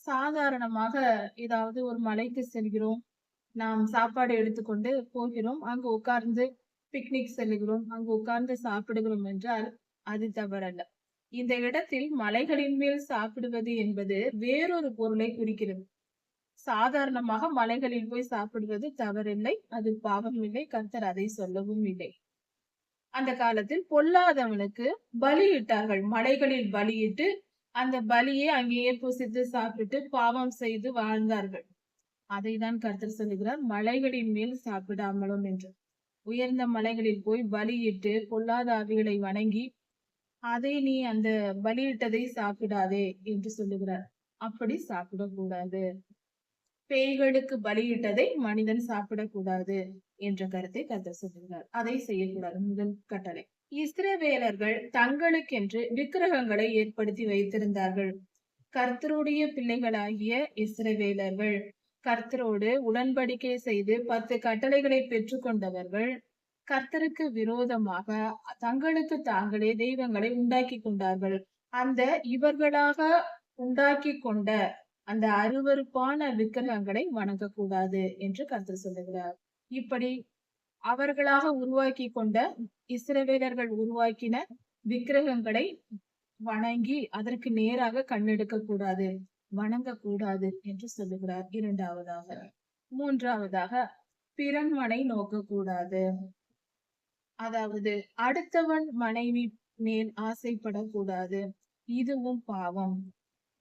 சாதாரணமாக ஏதாவது ஒரு மலைக்கு செல்கிறோம், நாம் சாப்பாடு எடுத்துக்கொண்டு போகிறோம், அங்கு உட்கார்ந்து பிக்னிக் செல்கிறோம், அங்கு உட்கார்ந்து சாப்பிடுகிறோம் என்றால் அது தவறல்ல. இந்த இடத்தில் மலைகளின் மேல் சாப்பிடுவது என்பது வேறொரு பொருளை குறிக்கிறது. சாதாரணமாக மலைகளில் போய் சாப்பிடுவது தவறில்லை, அது பாவம் இல்லை, கர்த்தர் அதை சொல்லவும் இல்லை. அந்த காலத்தில் பொல்லாதவனுக்கு பலியிட்டார்கள். மலைகளில் பலியிட்டு அந்த பலியை அங்கேயே புசித்து சாப்பிட்டு பாவம் செய்து வாழ்ந்தார்கள். அதை தான் கர்த்தர் சொல்லுகிறார், மலைகளின் மேல் சாப்பிடாமலும் என்று. உயர்ந்த மலைகளில் போய் பலியிட்டு பொல்லாத ஆவிகளை வணங்கி அதை நீ அந்த பலியிட்டதை சாப்பிடாதே என்று சொல்லுகிறார். அப்படி சாப்பிடக்கூடாது. பேய்களுக்கு பலியிட்டதை மனிதன் சாப்பிடக்கூடாது என்ற கருத்தை கர்த்தர் சொல்லுகிறார். அதை செய்யக்கூடாது. முதல் கட்டளை. இஸ்ரவேலர்கள் தங்களுக்கென்று விக்கிரகங்களை ஏற்படுத்தி வைத்திருந்தார்கள். கர்த்தருடைய பிள்ளைகளாகிய இஸ்ரவேலர்கள் கர்த்தரோடு உடன்படிக்கை செய்து 10 கட்டளைகளை பெற்றுக்கொண்டவர்கள் கர்த்தருக்கு விரோதமாக தங்களுக்கு தாங்களே தெய்வங்களை உண்டாக்கி கொண்டார்கள். அந்த இவர்களாக உண்டாக்கி கொண்ட அந்த அருவருப்பான விக்கிரகங்களை வணங்கக்கூடாது என்று கர்த்தர் சொல்லுகிறார். இப்படி அவர்களாக உருவாக்கி கொண்ட இஸ்ரவேலர்கள் உருவாக்கின விக்கிரகங்களை வணங்கி அதற்கு நேராக கண்ணெடுக்க கூடாது, வணங்கக்கூடாது என்று சொல்லுகிறார். இரண்டாவதாக. மூன்றாவதாக, பிறன்மனை நோக்கக்கூடாது. அதாவது அடுத்தவன் மனைவி மேல் ஆசைப்படக்கூடாது. இதுவும் பாவம்.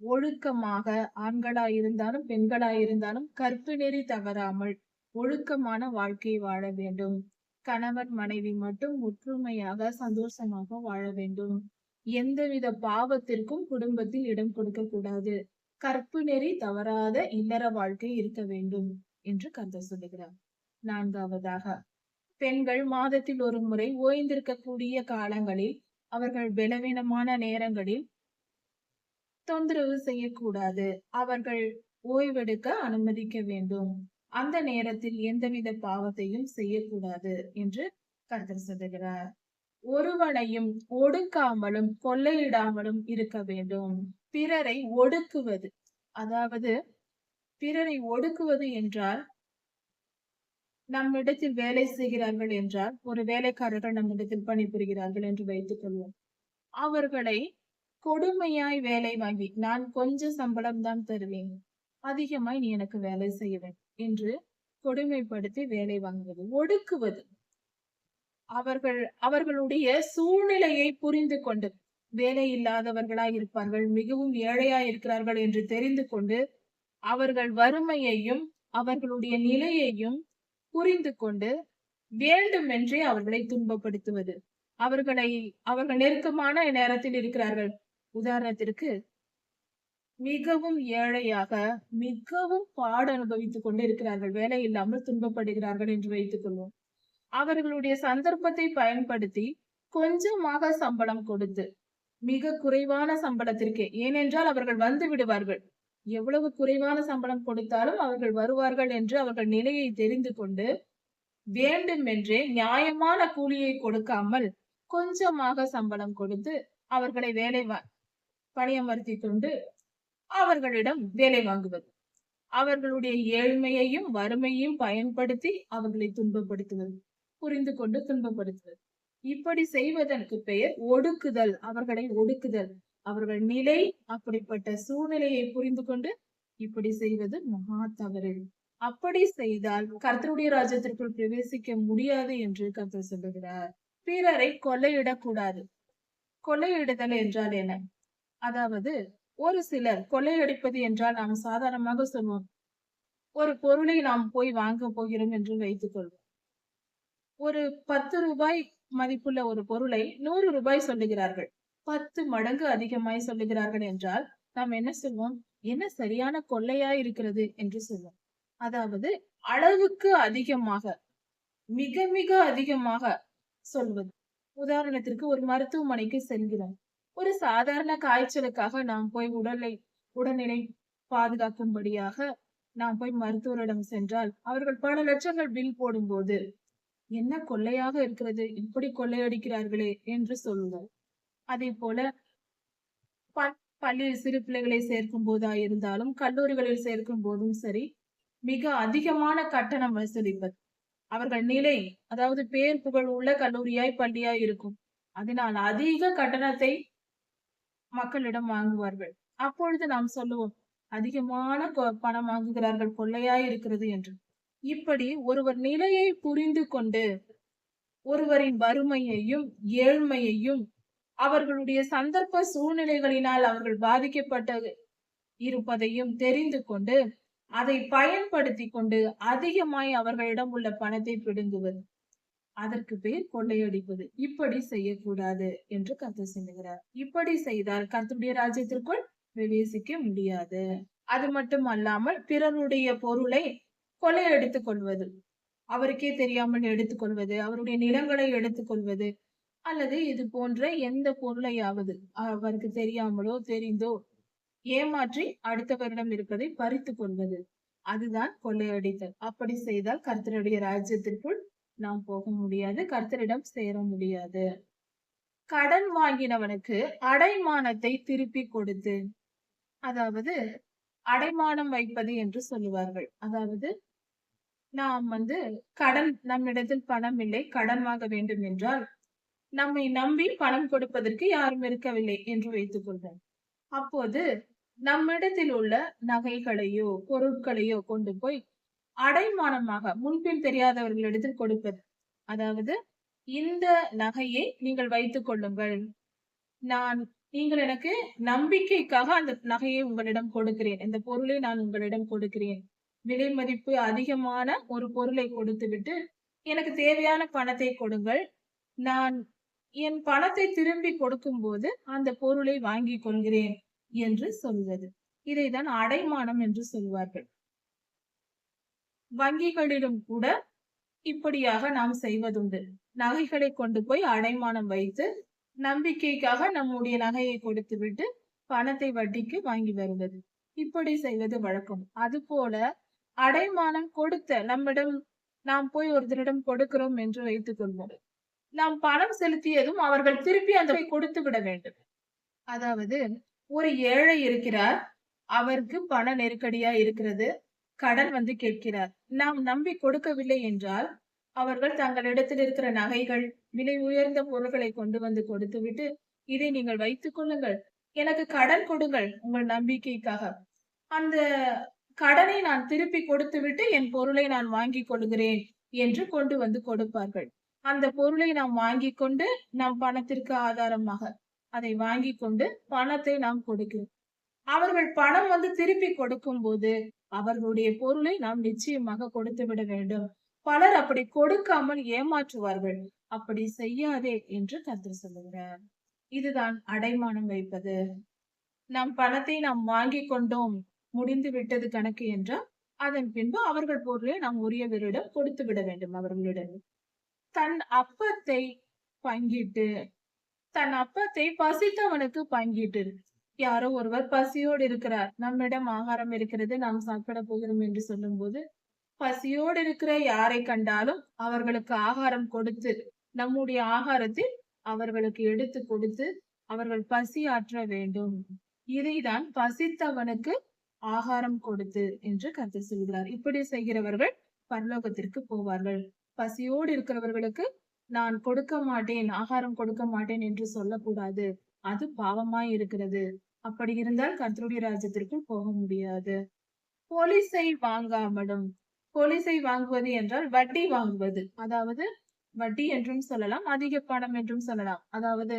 ஒழுக்கமாக ஆண்களாயிருந்தாலும் பெண்களாயிருந்தாலும் கற்பு நெறி தவறாமல் ஒழுக்கமான வாழ்க்கை வாழ வேண்டும். கணவன் மனைவி மட்டும் ஒற்றுமையாக சந்தோஷமாக வாழ வேண்டும். எந்தவித பாவத்திற்கும் குடும்பத்தில் இடம் கொடுக்க கூடாது. கற்பு நெறி தவறாத இல்லற வாழ்க்கை இருக்க வேண்டும் என்று கர்த்தர் சொல்லுகிறார். நான்காவதாக, பெண்கள் மாதத்தில் ஒரு முறை ஓய்ந்திருக்கக்கூடிய காலங்களில் அவர்கள் பலவீனமான நேரங்களில் தொந்தரவு செய்யக்கூடாது. அவர்கள் ஓய்வெடுக்க அனுமதிக்க வேண்டும். அந்த நேரத்தில் எந்தவித பாவத்தையும் செய்யக்கூடாது என்று கர்த்தர் சொல்லுகிறார். ஒருவனையும் ஒடுக்காமலும் கொள்ளையிடாமலும் இருக்க வேண்டும். பிறரை ஒடுக்குவது, அதாவது பிறரை ஒடுக்குவது என்றால், நம்மிடத்தில் வேலை செய்கிறார்கள் என்றால், ஒரு வேலைக்காரர்கள் நம்மிடத்தில் பணிபுரிகிறார்கள் என்று வைத்துக் கொள்வோம். அவர்களை கொடுமையாய் வேலை வாங்கி, நான் கொஞ்சம் சம்பளம் தான் தருவேன், அதிகமாய் நீ எனக்கு வேலை செய்ய வேண்டும் என்று கொடுமைப்படுத்தி வேலை வாங்குவது, ஒடுக்குவது. அவர்களுடைய சூழ்நிலையை புரிந்து கொண்டு, வேலை இல்லாதவர்களாய் இருப்பார்கள், மிகவும் ஏழையாய் இருக்கிறார்கள் என்று தெரிந்து கொண்டு அவர்கள் வறுமையையும் அவர்களுடைய நிலையையும் புரிந்து கொண்டு வேண்டுமென்றே அவர்களை துன்பப்படுத்துவது. அவர்கள் நெருக்கமான நேரத்தில் இருக்கிறார்கள். உதாரணத்திற்கு மிகவும் ஏழையாக மிகவும் பாடு அனுபவித்துக் கொண்டு இருக்கிறார்கள், வேலை இல்லாமல் துன்பப்படுகிறார்கள் என்று வைத்துக் கொள்வோம். அவர்களுடைய சந்தர்ப்பத்தை பயன்படுத்தி கொஞ்சமாக சம்பளம் கொடுத்து, மிக குறைவான சம்பளத்திற்கே, ஏனென்றால் அவர்கள் வந்து விடுவார்கள், எவ்வளவு குறைவான சம்பளம் கொடுத்தாலும் அவர்கள் வருவார்கள் என்று அவர்கள் நிலையை தெரிந்து கொண்டு வேண்டுமென்றே நியாயமான கூலியை கொடுக்காமல் கொஞ்சமாக சம்பளம் கொடுத்து அவர்களை பணியமர்த்தி கொண்டு அவர்களிடம் வேலை வாங்குவது. அவர்களுடைய ஏழ்மையையும் வறுமையையும் பயன்படுத்தி அவர்களை துன்பப்படுத்துவது, புரிந்து கொண்டு துன்பப்படுத்துவது. இப்படி செய்வதற்கு பெயர் ஒடுக்குதல். அவர்களை ஒடுக்குதல். அவர்கள் நிலை அப்படிப்பட்ட சூழ்நிலையை புரிந்து கொண்டு இப்படி செய்வது மகா தவறு. அப்படி செய்தால் கர்த்தருடைய ராஜ்யத்திற்குள் பிரவேசிக்க முடியாது என்று கர்த்தர் சொல்லுகிறார். பிறரை கொள்ளையிடக்கூடாது. கொள்ளையிடுதல் என்றால் என்ன? அதாவது ஒரு சிலர் கொள்ளையடிப்பது என்றால் நாம் சாதாரணமாக சொல்வோம். ஒரு பொருளை நாம் போய் வாங்க போகிறோம் என்று வைத்துக் கொள்வோம். ஒரு 10 ரூபாய் மதிப்புள்ள ஒரு பொருளை 100 ரூபாய் சொல்லுகிறார்கள். 10 மடங்கு அதிகமாய் சொல்லுகிறார்கள் என்றால் நாம் என்ன சொல்வோம்? என்ன சரியான கொள்ளையா இருக்கிறது என்று சொல்வோம். அதாவது அளவுக்கு அதிகமாக, மிக மிக அதிகமாக சொல்வது. உதாரணத்திற்கு ஒரு மருத்துவமனைக்கு செல்கிறோம். ஒரு சாதாரண காய்ச்சலுக்காக நாம் போய் உடல்நிலை பாதுகாக்கும்படியாக நாம் போய் மருத்துவரிடம் சென்றால் அவர்கள் பல லட்சங்கள் பில் போடும்போது என்ன கொள்ளையாக இருக்கிறது, இப்படி கொள்ளையடிக்கிறார்களே என்று சொல்லுவோம். அதே போல பள்ளியில் சிறு பிள்ளைகளை சேர்க்கும் போதா இருந்தாலும் கல்லூரிகளில் சேர்க்கும் போதும் சரி, மிக அதிகமான கட்டணம் வசூலிப்பது. அவர்கள் நிலை, அதாவது பேர் புகழ் உள்ள கல்லூரியாய் பள்ளியாய் இருக்கும். அதனால் அதிக கட்டணத்தை மக்களிடம் வாங்குவார்கள். அப்பொழுது நாம் சொல்லுவோம், அதிகமான பணம் வாங்குகிறார்கள், கொள்ளையாய் இருக்கிறது என்று. இப்படி ஒருவர் நிலையை புரிந்து கொண்டு ஒருவரின் வறுமையையும் ஏழ்மையையும் அவர்களுடைய சந்தர்ப்ப சூழ்நிலைகளினால் அவர்கள் பாதிக்கப்பட்ட இருப்பதையும் தெரிந்து கொண்டு அதை பயன்படுத்தி கொண்டு அதிகமாய் அவர்களிடம் உள்ள பணத்தை பிடுங்குவது, அதற்கு பேர் கொள்ளையடிப்பது. இப்படி செய்யக்கூடாது என்று கர்த்தர் சொல்லுகிறார். இப்படி செய்தால் கர்த்தருடைய ராஜ்யத்திற்குள் பிரவேசிக்க முடியாது. அது மட்டும் அல்லாமல் பிறருடைய பொருளை கொள்ளையடித்துக் கொள்வது, அவருக்கே தெரியாமல் எடுத்துக்கொள்வது, அவருடைய நிலங்களை எடுத்துக்கொள்வது, அல்லது இது போன்ற எந்த பொருளையாவது அவருக்கு தெரியாமலோ தெரிந்தோ ஏமாற்றி அடுத்தவரிடம் இருப்பதை பறித்துக் கொள்வது, அதுதான் கொள்ளையடித்தல். அப்படி செய்தால் கர்த்தருடைய ராஜ்யத்திற்குள் நாம் போக முடியாது, கர்த்தரிடம் சேர முடியாது. கடன் வாங்கினவனுக்கு அடைமானத்தை திருப்பி கொடுத்து, அதாவது அடைமானம் வைப்பது என்று சொல்லுவார்கள். அதாவது நாம் கடன், நம்மிடத்தில் பணம் இல்லை, கடன் வாங்க வேண்டும் என்றால் நம்மை நம்பி பணம் கொடுப்பதற்கு யாரும் இருக்கவில்லை என்று வைத்துக் கொள்வோம். அப்போது நம்மிடத்தில் உள்ள நகைகளையோ பொருட்களையோ கொண்டு போய் அடைமானமாக முன்பின் தெரியாதவர்களிடத்தில் கொடுப்பது. அதாவது இந்த நகையை நீங்கள் வைத்துக் கொள்ளுங்கள், நீங்கள் எனக்கு நம்பிக்கைக்காக அந்த நகையை உங்களிடம் கொடுக்கிறேன், இந்த பொருளை நான் உங்களிடம் கொடுக்கிறேன், விலை மதிப்பு அதிகமான ஒரு பொருளை கொடுத்து விட்டு எனக்கு தேவையான பணத்தை கொடுங்கள், நான் என் பணத்தை திரும்பி கொடுக்கும் போது அந்த பொருளை வாங்கி கொள்கிறேன் என்று சொல்வது. இதைதான் அடைமானம் என்று சொல்வார்கள். வங்கிகளிலும் கூட இப்படியாக நாம் செய்வதுண்டு. நகைகளை கொண்டு போய் அடைமானம் வைத்து நம்பிக்கைக்காக நம்முடைய நகையை கொடுத்து விட்டு பணத்தை வட்டிக்கு வாங்கி வருவது, இப்படி செய்வது வழக்கம். அதுபோல அடைமானம் கொடுத்த நம்மிடம் நாம் போய் ஒருத்தரிடம் கொடுக்கிறோம் என்று வைத்துக் கொள்வோம். நாம் பணம் செலுத்தியதும் அவர்கள் திருப்பி அந்த கொடுத்து விட வேண்டும். அதாவது ஒரு ஏழை இருக்கிறார், அவருக்கு பண நெருக்கடியா இருக்கிறது, கடன் கேட்கிறார். நாம் நம்பி கொடுக்கவில்லை என்றால் அவர்கள் தங்களிடத்தில் இருக்கிற நகைகள், விலை உயர்ந்த பொருட்களை கொண்டு வந்து கொடுத்து விட்டு, இதை நீங்கள் வைத்துக் கொள்ளுங்கள், எனக்கு கடன் கொடுங்கள் உங்கள் நம்பிக்கைக்காக, அந்த கடனை நான் திருப்பி கொடுத்து விட்டு என் பொருளை நான் வாங்கிக் கொள்கிறேன் என்று கொண்டு வந்து கொடுப்பார்கள். அந்த பொருளை நாம் வாங்கி கொண்டு நம் பணத்திற்கு ஆதாரமாக அதை வாங்கி கொண்டு பணத்தை நாம் கொடுக்கிறோம். அவர்கள் பணம் திருப்பி கொடுக்கும் போது அவர்களுடைய பொருளை நாம் நிச்சயமாக கொடுத்து விட வேண்டும். பலர் அப்படி கொடுக்காமல் ஏமாற்றுவார்கள். அப்படி செய்யாதே என்று கர்த்தர் சொல்லுகிறார். இதுதான் அடைமானம் வைப்பது. நம் பணத்தை நாம் வாங்கி கொண்டோம், முடிந்து விட்டது கணக்கு என்றால் அதன் பின்பு அவர்கள் பொருளை நாம் உரியவரிடம் கொடுத்து விட வேண்டும். அவர்களிடம் தன் அப்பத்தை பங்கிட்டு, தன் அப்பத்தை பசித்தவனுக்கு பங்கிட்டு, யாரோ ஒருவர் பசியோடு இருக்கிறார், நம்மிடம் ஆகாரம் இருக்கிறது, நாம் சாப்பிட போகிறோம் என்று சொல்லும் போது பசியோடு இருக்கிற யாரை கண்டாலும் அவர்களுக்கு ஆகாரம் கொடுத்து, நம்முடைய ஆகாரத்தில் அவர்களுக்கு எடுத்து கொடுத்து அவர்கள் பசி ஆற்ற வேண்டும். இதைதான் பசித்தவனுக்கு ஆகாரம் கொடுத்து என்று கர்த்தர் சொல்கிறார். இப்படி செய்கிறவர்கள் பரலோகத்திற்கு போவார்கள். பசியோடு இருக்கிறவர்களுக்கு நான் கொடுக்க மாட்டேன், ஆகாரம் கொடுக்க மாட்டேன் என்று சொல்லக்கூடாது. அது பாவமாய் இருக்கிறது. அப்படி இருந்தால் கர்த்தருடைய ராஜ்யத்திற்குள் போக முடியாது. போலீஸை வாங்காமலும், போலீஸை வாங்குவது என்றால் வட்டி வாங்குவது. அதாவது வட்டி என்றும் சொல்லலாம், அதிக பணம் என்றும் சொல்லலாம். அதாவது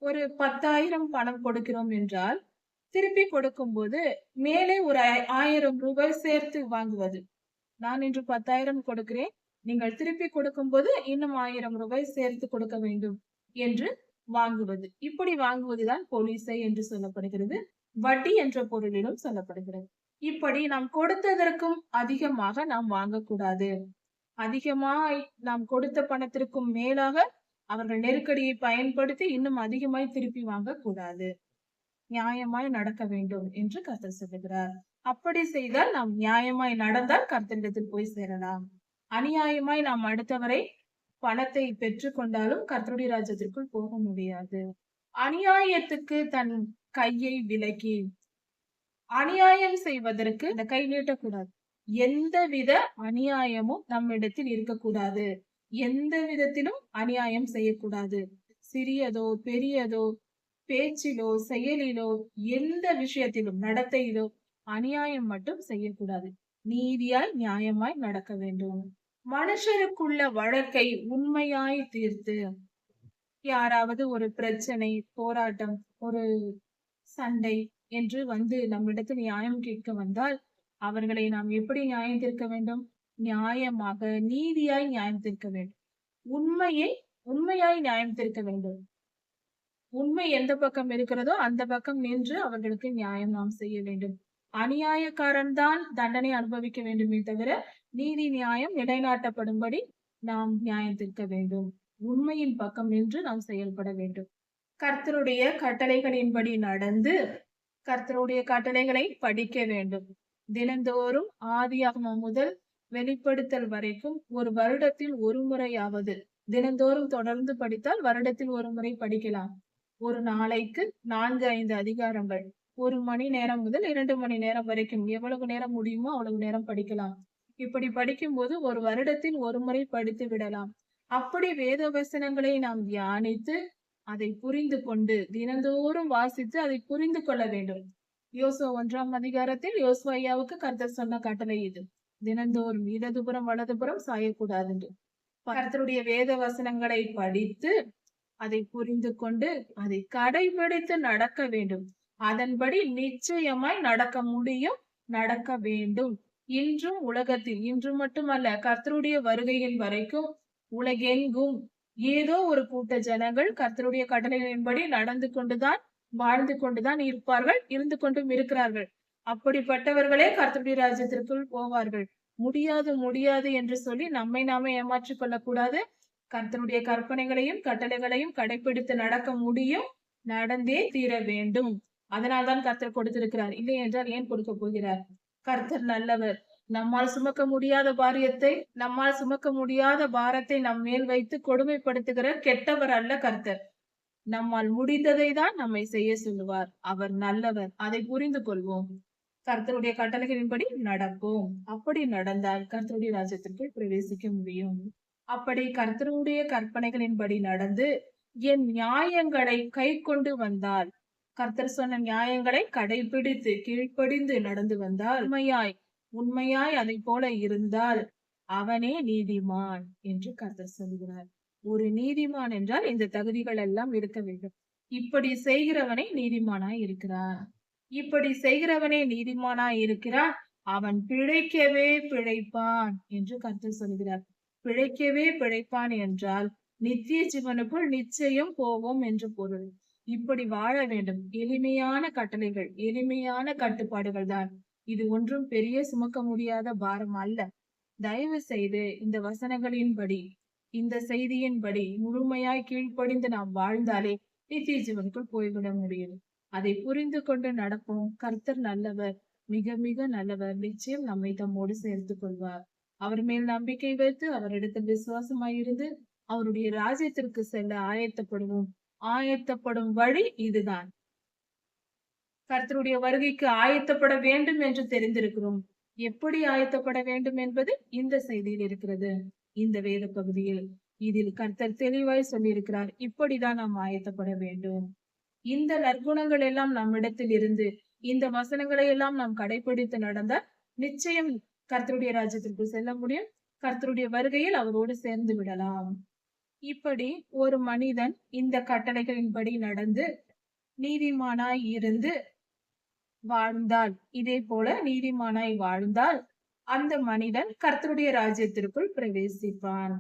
ஒரு 10,000 பணம் கொடுக்கிறோம் என்றால் திருப்பி கொடுக்கும் போது மேலே ஒரு 1000 ரூபாய் சேர்த்து வாங்குவது. நான் இன்று 10,000 கொடுக்கிறேன், நீங்கள் திருப்பி கொடுக்கும் போது இன்னும் 1000 ரூபாய் சேர்த்து கொடுக்க வேண்டும் என்று வாங்குவது. இப்படி வாங்குவதுதான் போலீஸை என்று சொல்லப்படுகிறது. வட்டி என்ற பொருளிலும் சொல்லப்படுகிறது. இப்படி நாம் கொடுத்ததற்கும் அதிகமாக நாம் வாங்கக்கூடாது. அதிகமாய் நாம் கொடுத்த பணத்திற்கும் மேலாக அவர்கள் நெருக்கடியை பயன்படுத்தி இன்னும் அதிகமாய் திருப்பி வாங்க கூடாது. நியாயமாய் நடக்க வேண்டும் என்று கர்த்தர் சொல்லுகிறார். அப்படி செய்தால் நாம் நியாயமாய் நடந்தால் கர்த்தரிடத்தில் போய் சேரலாம். அநியாயமாய் நாம் அடுத்தவரை பணத்தை பெற்றுக் கொண்டாலும் கர்த்தருடைய ராஜ்யத்திற்குள் போக முடியாது. அநியாயத்துக்கு தன் கையை விலக்கி அநியாயம் செய்வதற்கு இந்த கை நீட்டக்கூடாது. எந்தவித அநியாயமும் நம்மிடத்தில் இருக்கக்கூடாது. எந்த விதத்திலும் அநியாயம் செய்யக்கூடாது. சிறியதோ பெரியதோ, பேச்சிலோ செயலிலோ, எந்த விஷயத்திலும் நடத்தையிலோ அநியாயம் மட்டும் செய்யக்கூடாது. நீதியாய் நியாயமாய் நடக்க வேண்டும். மனுஷருக்குள்ள வழக்கை உண்மையாய் தீர்த்து, யாராவது ஒரு பிரச்சனை, போராட்டம், ஒரு சண்டை என்று வந்து நம்மிடத்தில் நியாயம் கேட்க வந்தால் அவர்களை நாம் எப்படி நியாயம் தீர்க்க வேண்டும்? நியாயமாக, நீதியாய் நியாயம் தீர்க்க வேண்டும். உண்மையாய் நியாயம் தீர்க்க வேண்டும். உண்மை எந்த பக்கம் இருக்கிறதோ அந்த பக்கம் நின்று அவர்களுக்கு நியாயம் நாம் செய்ய வேண்டும். அநியாயக்காரன் தான் தண்டனை அனுபவிக்க வேண்டுமே தவிர நீதி நியாயம் நிலைநாட்டப்படும்படி நாம் நியாயம் தீர்க்க வேண்டும். உண்மையின் பக்கம் நின்று நாம் செயல்பட வேண்டும். கர்த்தருடைய கட்டளைகளின்படி நடந்து கர்த்தருடைய கட்டளைகளை படிக்க வேண்டும். தினந்தோறும் ஆதியாகமம் முதல் வெளிப்படுத்தல் வரைக்கும் ஒரு வருடத்தில் ஒரு முறையாவது தினந்தோறும் தொடர்ந்து படித்தால் வருடத்தில் ஒரு முறை படிக்கலாம். ஒரு நாளைக்கு 4-5 அதிகாரங்கள், 1 மணி நேரம் முதல் 2 மணி நேரம் வரைக்கும் எவ்வளவு நேரம் முடியுமோ அவ்வளவு நேரம் படிக்கலாம். இப்படி படிக்கும்போது ஒரு வருடத்தில் ஒரு முறை படித்து விடலாம். அப்படி வேத வசனங்களை நாம் தியானித்து அதை புரிந்து கொண்டு தினந்தோறும் வாசித்து அதை புரிந்து கொள்ள வேண்டும். யோசுவா 1ஆம் அதிகாரத்தில் யோசுவா ஐயாவுக்கு கர்த்தர் சொன்ன கட்டளை இது. தினந்தோறும் இடதுபுறம் வலதுபுறம் சாயக்கூடாது என்று. கர்த்தருடைய வேத வசனங்களை படித்து அதை புரிந்து கொண்டு அதை கடைபிடித்து நடக்க வேண்டும். அதன்படி நிச்சயமாய் நடக்க முடியும், நடக்க வேண்டும். இன்றும் உலகத்தில், இன்று மட்டுமல்ல கர்த்தருடைய வருகையின் வரைக்கும் உலகெங்கும் ஏதோ ஒரு கூட்ட ஜனங்கள் கர்த்தருடைய கட்டளைகளின்படி நடந்து கொண்டுதான் வாழ்ந்து கொண்டுதான் இருப்பார்கள், இருந்து கொண்டும் இருக்கிறார்கள். அப்படிப்பட்டவர்களே கர்த்தருடைய ராஜ்யத்திற்குள் போவார்கள். முடியாது முடியாது என்று சொல்லி நம்மை நாமே ஏமாற்றிக் கொள்ளக்கூடாது. கர்த்தருடைய கற்பனைகளையும் கட்டளைகளையும் கடைபிடித்து நடக்க முடியும், நடந்தே தீர வேண்டும். அதனால்தான் கர்த்தர் கொடுத்திருக்கிறார். இல்லை என்றால் ஏன் கொடுக்க போகிறார்? கர்த்தர் நல்லவர். நம்மால் சுமக்க முடியாத நம்மால் சுமக்க முடியாத பாரத்தை நம் மேல் வைத்து கொடுமைப்படுத்துகிற கெட்டவர் அல்ல கர்த்தர். நம்மால் முடிந்ததை தான் நம்மை செய்ய சொல்லுவார். அவர் நல்லவர். அதை புரிந்து கொள்வோம். கர்த்தருடைய கட்டளைகளின்படி நடப்போம். அப்படி நடந்தால் கர்த்தருடைய ராஜ்யத்திற்குள் பிரவேசிக்க முடியும். அப்படி கர்த்தருடைய கற்பனைகளின்படி நடந்து என் நியாயங்களை கை கொண்டு வந்தால், கர்த்தர் சொன்ன நியாயங்களை கடைபிடித்து கீழ்ப்படிந்து நடந்து வந்தால், உண்மையாய் அதை போல இருந்தால் அவனே நீதிமான் என்று கர்த்தர் சொல்கிறார். ஒரு நீதிமான் என்றால் இந்த தகுதிகள் எல்லாம் இருக்க வேண்டும். இப்படி செய்கிறவனே நீதிமானாய் இருக்கிறான். இப்படி செய்கிறவனே நீதிமானாய் இருக்கிறான். அவன் பிழைக்கவே பிழைப்பான் என்று கர்த்தர் சொல்கிறார். பிழைக்கவே பிழைப்பான் என்றால் நித்திய ஜீவனுக்குள் நிச்சயம் போவோம் என்று பொருள். இப்படி வாழ வேண்டும். எளிமையான கட்டளைகள், எளிமையான கட்டுப்பாடுகள் தான். இது ஒன்றும் பெரிய சுமக்க முடியாத பாரம் அல்ல. தயவு செய்து இந்த வசனங்களின்படி, இந்த செய்தியின்படி முழுமையாய் கீழ்ப்படிந்து நாம் வாழ்ந்தாலே நித்திய ஜீவனுக்குள் போய்விட முடியும். அதை புரிந்து கொண்டு நடப்போம். கர்த்தர் நல்லவர், மிக மிக நல்லவர். நிச்சயம் நம்மை தம்மோடு சேர்த்துக் கொள்வார். அவர் மேல் நம்பிக்கை வைத்து அவரிடத்தில் விசுவாசமாயிருந்து அவருடைய ராஜ்யத்திற்கு செல்ல ஆயத்தப்படுவோம். ஆயத்தப்படும் வழி இதுதான். கர்த்தருடைய வருகைக்கு ஆயத்தப்பட வேண்டும் என்று தெரிந்திருக்கிறோம். எப்படி ஆயத்தப்பட வேண்டும் என்பது இந்த செய்தியில் இருக்கிறது. இந்த வேத பகுதியில் இதில் கர்த்தர் தெளிவாய் சொல்லியிருக்கிறார். இப்படிதான் நாம் ஆயத்தப்பட வேண்டும். இந்த நற்குணங்கள் எல்லாம் நம்மிடத்தில் இருந்து இந்த வசனங்களை எல்லாம் நாம் கடைபிடித்து நடந்தால் நிச்சயம் கர்த்தருடைய ராஜ்யத்திற்கு செல்ல முடியும். கர்த்தருடைய வருகையில் அவரோடு சேர்ந்து விடலாம். இப்படி ஒரு மனிதன் இந்த கட்டளைகளின்படி நடந்து நீதிமானாய் இருந்து வாழ்ந்தால், இதே போல நீதிமானாய் வாழ்ந்தால் அந்த மனிதன் கர்த்தருடைய ராஜ்யத்திற்குள் பிரவேசிப்பான்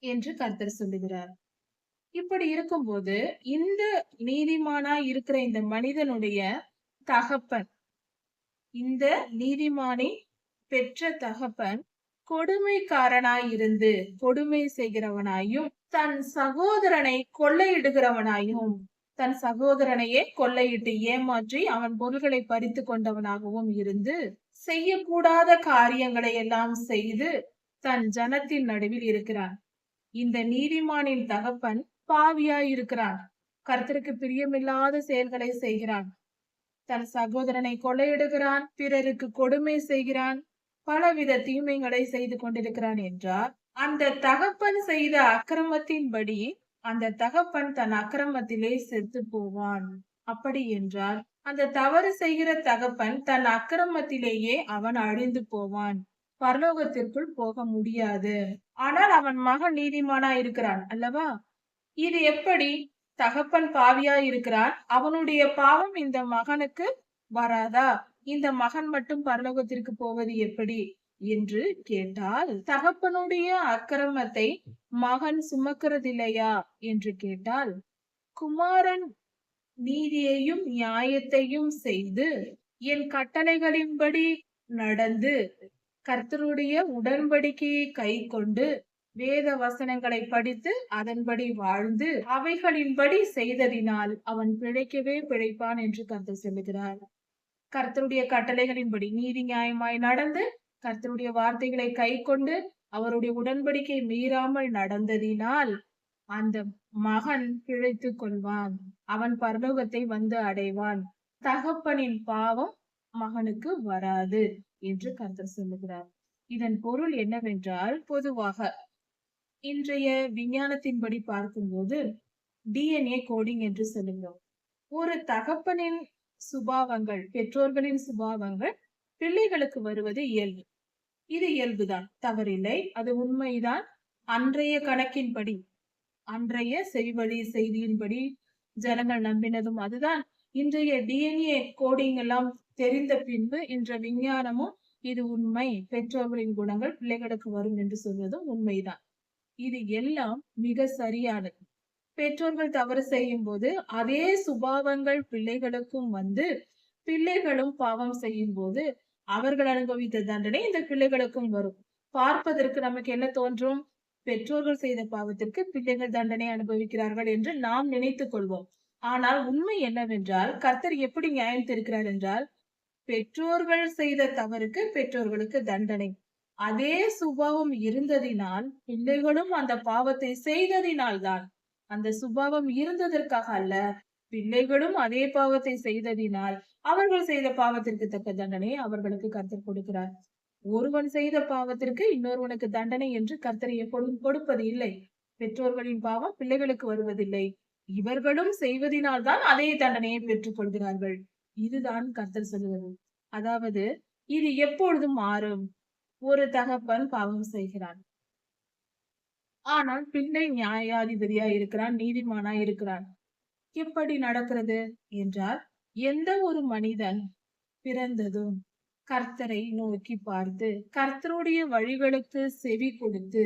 என்று கர்த்தர் சொல்லுகிறார். இப்படி இருக்கும்போது இந்த நீதிமானாய் இருக்கிற இந்த மனிதனுடைய தகப்பன், இந்த நீதிமானை பெற்ற தகப்பன் கொடுமைக்காரனாய் இருந்து கொடுமை செய்கிறவனாயும் தன் சகோதரனை கொள்ளையிடுகிறவனாயும் தன் சகோதரனையே கொள்ளையிட்டு ஏமாற்றி அவன் பொருள்களை பறித்து கொண்டவனாகவும் இருந்து செய்யக்கூடாத காரியங்களை எல்லாம் செய்து தன் ஜனத்தின் நடுவில் இருக்கிறான். இந்த நீதிமானின் தகப்பன் பாவியாய் இருக்கிறான். கர்த்தருக்கு பிரியமில்லாத செயல்களை செய்கிறான். தன் சகோதரனை கொள்ளையிடுகிறான், பிறருக்கு கொடுமை செய்கிறான், பலவித தீமைகளை செய்து கொண்டிருக்கிறான் என்றால் அந்த தகப்பன் செய்த அக்கிரமத்தின்படி அந்த தகப்பன் தன் அக்கிரமத்திலே செத்து போவான். அப்படி என்றால் அந்த தவறு செய்கிற தகப்பன் தன் அக்கிரமத்திலேயே அவன் அழிந்து போவான், பரலோகத்திற்குள் போக முடியாது. ஆனால் அவன் மகன் நீதிமானா இருக்கிறான் அல்லவா? இது எப்படி? தகப்பன் பாவியா இருக்கிறான், அவனுடைய பாவம் இந்த மகனுக்கு வராதா? இந்த மகன் மட்டும் பரலோகத்திற்கு போவது எப்படி என்று கேட்டால், தகப்பனுடைய அக்கிரமத்தை மகன் சுமக்கிறதில்லையா என்று கேட்டால், குமாரன் நீதியையும் நியாயத்தையும் செய்து என் கட்டளைகளின்படி நடந்து கர்த்தருடைய உடன்படிக்கையை கை கொண்டு வேத வசனங்களை படித்து அதன்படி வாழ்ந்து அவைகளின்படி செய்ததினால் அவன் பிழைக்கவே பிழைப்பான் என்று கர்த்தர் சொல்லுகிறார். கர்த்தருடைய கட்டளைகளின்படி நீதி நியாயமாய் நடந்து கர்த்தருடைய வார்த்தைகளை கை கொண்டு அவருடைய உடன்படிக்கை மீறாமல் நடந்ததினால் அந்த மகன் பிழைத்துக் கொள்வான், அவன் பரலோகத்தை வந்து அடைவான். தகப்பனின் பாவம் மகனுக்கு வராது என்று கர்த்தர் சொல்லுகிறார். இதன் பொருள் என்னவென்றால், பொதுவாக இன்றைய விஞ்ஞானத்தின்படி பார்க்கும்போது DNA கோடிங் என்று சொல்லுகிறோம். ஒரு தகப்பனின் சுபாவங்கள், பெற்றோர்களின் சுபாவங்கள் பிள்ளைகளுக்கு வருவது இயல்பு. இது இயல்புதான், தவறில்லை, அது உண்மைதான். அன்றைய கணக்கின்படி, அன்றைய செவிவழி செய்தியின்படி ஜனங்கள் நம்பினதும் அதுதான். இன்றைய DNA கோடிங் எல்லாம் தெரிந்த பின்பு இன்ற விஞ்ஞானமும் இது உண்மை, பெற்றோர்களின் குணங்கள் பிள்ளைகளுக்கு வரும் என்று சொல்வதும் உண்மைதான். இது எல்லாம் மிக சரியானது. பெற்றோர்கள் தவறு செய்யும் போது அதே சுபாவங்கள் பிள்ளைகளுக்கும் வந்து பிள்ளைகளும் பாவம் செய்யும் போது அவர்கள் அனுபவித்த தண்டனை இந்த பிள்ளைகளுக்கும் வரும். பார்ப்பதற்கு நமக்கு என்ன தோன்றும்? பெற்றோர்கள் செய்த பாவத்திற்கு பிள்ளைகள் தண்டனை அனுபவிக்கிறார்கள் என்று நாம் நினைத்துக் கொள்வோம். ஆனால் உண்மை என்னவென்றால், கர்த்தர் எப்படி நியாயம் தீர்க்கிறார் என்றால், பெற்றோர்கள் செய்த தவறுக்கு பெற்றோர்களுக்கு தண்டனை. அதே சுபாவம் இருந்ததினால் பிள்ளைகளும் அந்த பாவத்தை செய்ததினால்தான், அந்த சுபாவம் இருந்ததற்காக அல்ல, பிள்ளைகளும் அதே பாவத்தை செய்ததினால் அவர்கள் செய்த பாவத்திற்கு தக்க தண்டனை அவர்களுக்கு கர்த்தர் கொடுக்கிறார். ஒருவன் செய்த பாவத்திற்கு இன்னொருவனுக்கு தண்டனை என்று கர்த்தர் எப்பொழுதும் கொடுப்பது இல்லை. பெற்றோர்களின் பாவம் பிள்ளைகளுக்கு வருவதில்லை, இவர்களும் செய்வதனால்தான் அதே தண்டனையை பெற்றுக் கொள்கிறார்கள். இதுதான் கர்த்தர் சொல்லுவது. அதாவது இது எப்பொழுதும் மாறும். ஒரு தகப்பன் பாவம் செய்கிறான், ஆனால் பிள்ளை நியாயாதிபதியா இருக்கிறான், நீதிமானா இருக்கிறான். எப்படி நடக்கிறது என்றால், எந்த ஒரு மனிதன் பிறந்ததும் கர்த்தரை நோக்கி பார்த்து கர்த்தருடைய வழிகளுக்கு செவி கொடுத்து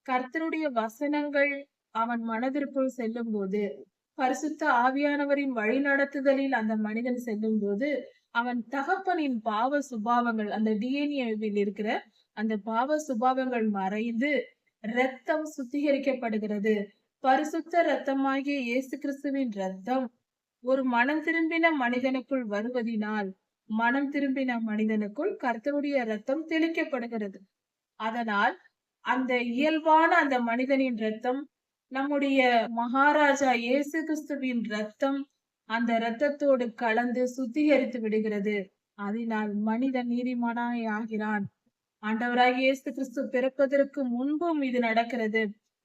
கர்த்தருடைய வசனங்கள் அவன் மனதிற்குள் செல்லும் போது, பரிசுத்த ஆவியானவரின் வழி நடத்துதலில் அந்த மனிதன் செல்லும் போது அவன் தகப்பனின் பாவ சுபாவங்கள், அந்த டிஎன்ஏவில் இருக்கிற அந்த பாவ சுபாவங்கள் மறைந்து இரத்தம் சுத்திகரிக்கப்படுகிறது. பரிசுத்த இரத்தமாகிய இயேசு கிறிஸ்துவின் இரத்தம் ஒரு மனம் திரும்பின மனிதனுக்குள் வருவதினால் மனம் திரும்பின மனிதனுக்குள் கர்த்தருடைய இரத்தம் தெளிக்கப்படுகிறது. அதனால் அந்த இயல்பான அந்த மனிதனின் இரத்தம், நம்முடைய மகாராஜா இயேசு கிறிஸ்துவின் இரத்தம் அந்த இரத்தத்தோடு கலந்து சுத்திகரித்து விடுகிறது. அதனால் மனிதன் நீதிமானாய் ஆகிறான். ஆண்டவராகிய இயேசு கிறிஸ்து பிறப்பதற்கு முன்பும் இது நடக்கிறது.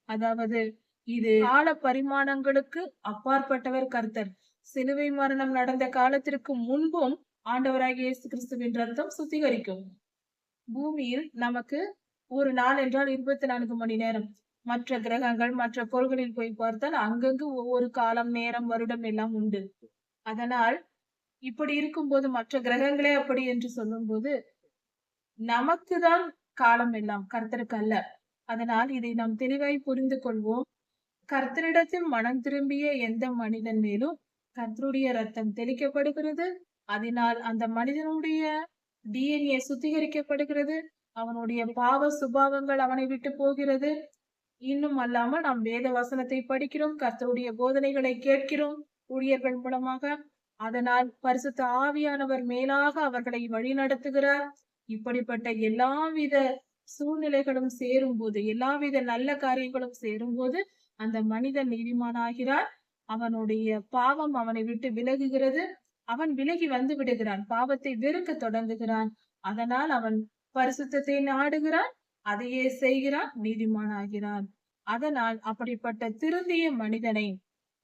அதாவது இது கால பரிமாணங்களுக்கு அப்பாற்பட்டவர் கர்த்தர். சிலுவை மரணம் நடந்த காலத்திற்கு முன்பும் ஆண்டவராகிய இயேசு கிறிஸ்துவின் ரத்தம் சுத்திகரிக்கும். பூமியில் நமக்கு ஒரு நாள் என்றால் 24 மணி நேரம். மற்ற கிரகங்கள், மற்ற கோள்களில் போய் பார்த்தால் அங்கங்கு ஒவ்வொரு காலம், நேரம், வருடம் எல்லாம் உண்டு. அதனால் இப்படி இருக்கும்போது மற்ற கிரகங்களே அப்படி என்று சொல்லும்போது நமக்குதான் காலம் எல்லாம், கர்த்தருக்கு அல்ல. அதனால் இதை நாம் தெளிவாய் புரிந்து கொள்வோம். கர்த்தரிடத்தில் மனம் திரும்பிய எந்த மனிதன் மேலும் கர்த்தருடைய ரத்தம் தெளிக்கப்படுகிறது. அதனால் அந்த மனிதனுடைய DNA சுத்திகரிக்கப்படுகிறது. அவனுடைய பாவ சுபாவங்கள் அவனை விட்டு போகிறது. இன்னும் அல்லாமல் நாம் வேத வசனத்தை படிக்கிறோம், கர்த்தருடைய போதனைகளை கேட்கிறோம் ஊழியர்கள் மூலமாக. அதனால் பரிசுத்த ஆவியானவர் மேலாக அவர்களை வழி நடத்துகிறார். இப்படிப்பட்ட எல்லாவித சூழ்நிலைகளும் சேரும்போது, எல்லாவித நல்ல காரியங்களும் சேரும்போது அந்த மனிதன் நீதிமானாகிறான். அவனுடைய பாவம் அவனை விட்டு விலகுகிறது. அவன் விலகி வந்து விடுகிறான். பாவத்தை வெறுக்க தொடங்குகிறான். அதனால் அவன் பரிசுத்தத்தை நாடுகிறான். அதையே செய்கிறான், நீதிமானாகிறான். அதனால் அப்படிப்பட்ட திருந்திய மனிதனை,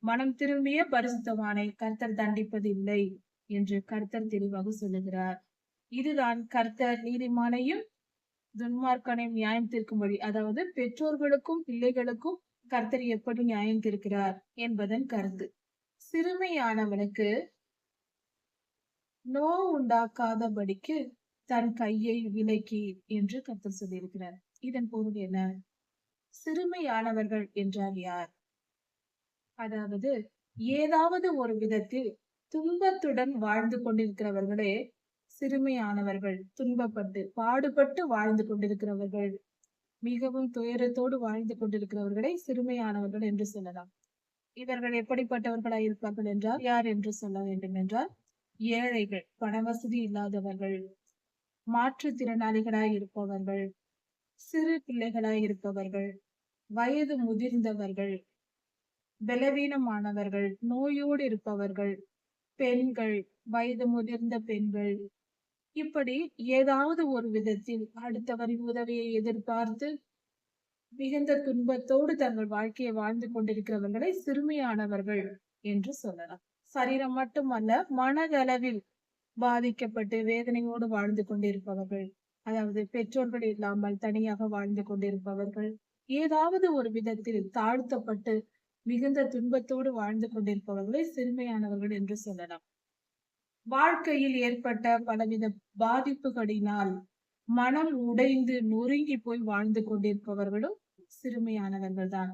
மனம் திரும்பிய பரிசுத்தவானை கர்த்தர் தண்டிப்பதில்லை என்று கர்த்தர் தெளிவாக சொல்லுகிறார். இதுதான் கர்த்தர் நீதிமானையும் துன்மார்க்கனையும் நியாயம் தீர்க்கும் வழி. அதாவது பெற்றோர்களுக்கும் பிள்ளைகளுக்கும் கர்த்தர் எப்படி நியாயம் தீர்க்கிறார் என்பதன் கருத்து. சிறுமையானவனுக்கு நோ உண்டாக்காதபடிக்கு தன் கையை விலக்கி என்று கர்த்தர் சொல்லியிருக்கிறார். இதன் பொருள் என்ன? சிறுமையானவர்கள் என்றால் யார்? அதாவது ஏதாவது ஒரு விதத்தில் துன்பத்துடன் வாழ்ந்து கொண்டிருக்கிறவர்களே சிறுமையானவர்கள். துன்பப்பட்டு பாடுபட்டு வாழ்ந்து கொண்டிருக்கிறவர்கள், மிகவும் துயரத்தோடு வாழ்ந்து கொண்டிருக்கிறவர்களை சிறுமையானவர்கள் என்று சொல்லலாம். இவர்கள் எப்படிப்பட்டவர்களாய் இருப்பார்கள் என்றால் யார் என்று சொல்ல வேண்டும் என்றால், ஏழைகள், பணவசதி இல்லாதவர்கள், மாற்றுத்திறனாளிகளாய் இருப்பவர்கள், சிறு பிள்ளைகளாய் இருப்பவர்கள், வயது முதிர்ந்தவர்கள், பலவீனமானவர்கள், நோயோடு இருப்பவர்கள், பெண்கள், வயது முதிர்ந்த பெண்கள், இப்படி ஏதாவது ஒரு விதத்தில் அடுத்தவரின் உதவியை எதிர்பார்த்து மிகுந்த துன்பத்தோடு தங்கள் வாழ்க்கையை வாழ்ந்து கொண்டிருக்கிறவர்களை சிறுமியானவர்கள் என்று சொல்லலாம். சரீரம் மட்டுமல்ல, மனதளவில் பாதிக்கப்பட்டு வேதனையோடு வாழ்ந்து கொண்டிருப்பவர்கள், அதாவது பெற்றோர்கள் இல்லாமல் தனியாக வாழ்ந்து கொண்டிருப்பவர்கள், ஏதாவது ஒரு விதத்தில் தாழ்த்தப்பட்டு மிகுந்த துன்பத்தோடு வாழ்ந்து கொண்டிருப்பவர்களை சிறுமையானவர்கள் என்று சொல்லலாம். வாழ்க்கையில் ஏற்பட்ட பலவித பாதிப்புகளினால் மனம் உடைந்து நொறுங்கி போய் வாழ்ந்து கொண்டிருப்பவர்களும் சிறுமையானவர்கள் தான்.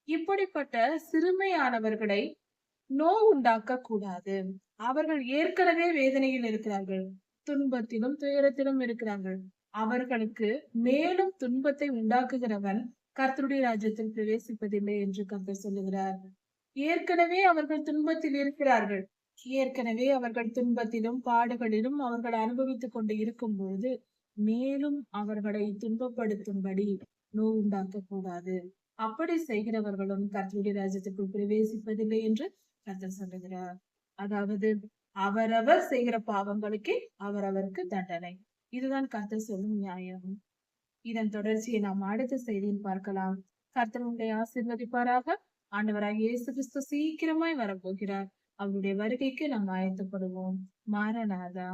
இப்படிப்பட்ட சிறுமையானவர்களை உண்டாக்க கூடாது. அவர்கள் ஏற்கனவே வேதனையில் இருக்கிறார்கள், துன்பத்திலும் துயரத்திலும் இருக்கிறார்கள். அவர்களுக்கு மேலும் துன்பத்தை உண்டாக்குகிறவன் கர்த்தருடைய ராஜ்யத்தில் பிரவேசிப்பதில்லை என்று கர்த்தர் சொல்லுகிறார். ஏற்கனவே அவர்கள் துன்பத்தில் இருக்கிறார்கள். ஏற்கனவே அவர்கள் துன்பத்திலும் பாடுகளிலும் அவர்கள் அனுபவித்துக் கொண்டு இருக்கும் பொழுது மேலும் அவர்களை துன்பப்படுத்தும்படி உண்டாக்க கூடாது. அப்படி செய்கிறவர்களும் கர்த்தருடைய ராஜ்யத்துக்குள் பிரவேசிப்பதில்லை என்று கர்த்தர் சொல்லுகிறார். அதாவது அவரவர் செய்கிற பாவங்களுக்கே அவரவருக்கு தண்டனை. இதுதான் கர்த்தர் சொல்லும் நியாயம். இதன் தொடர்ச்சியை நாம் அடுத்த செய்தியில் பார்க்கலாம். கர்த்தர் உங்களை ஆசீர்வதிப்பாராக. ஆண்டவராகிய இயேசு கிறிஸ்து சீக்கிரமாய் வரப்போகிறார். அவருடைய வருகைக்கு நாம் ஆயத்தப்படுவோம். மாரநாதா.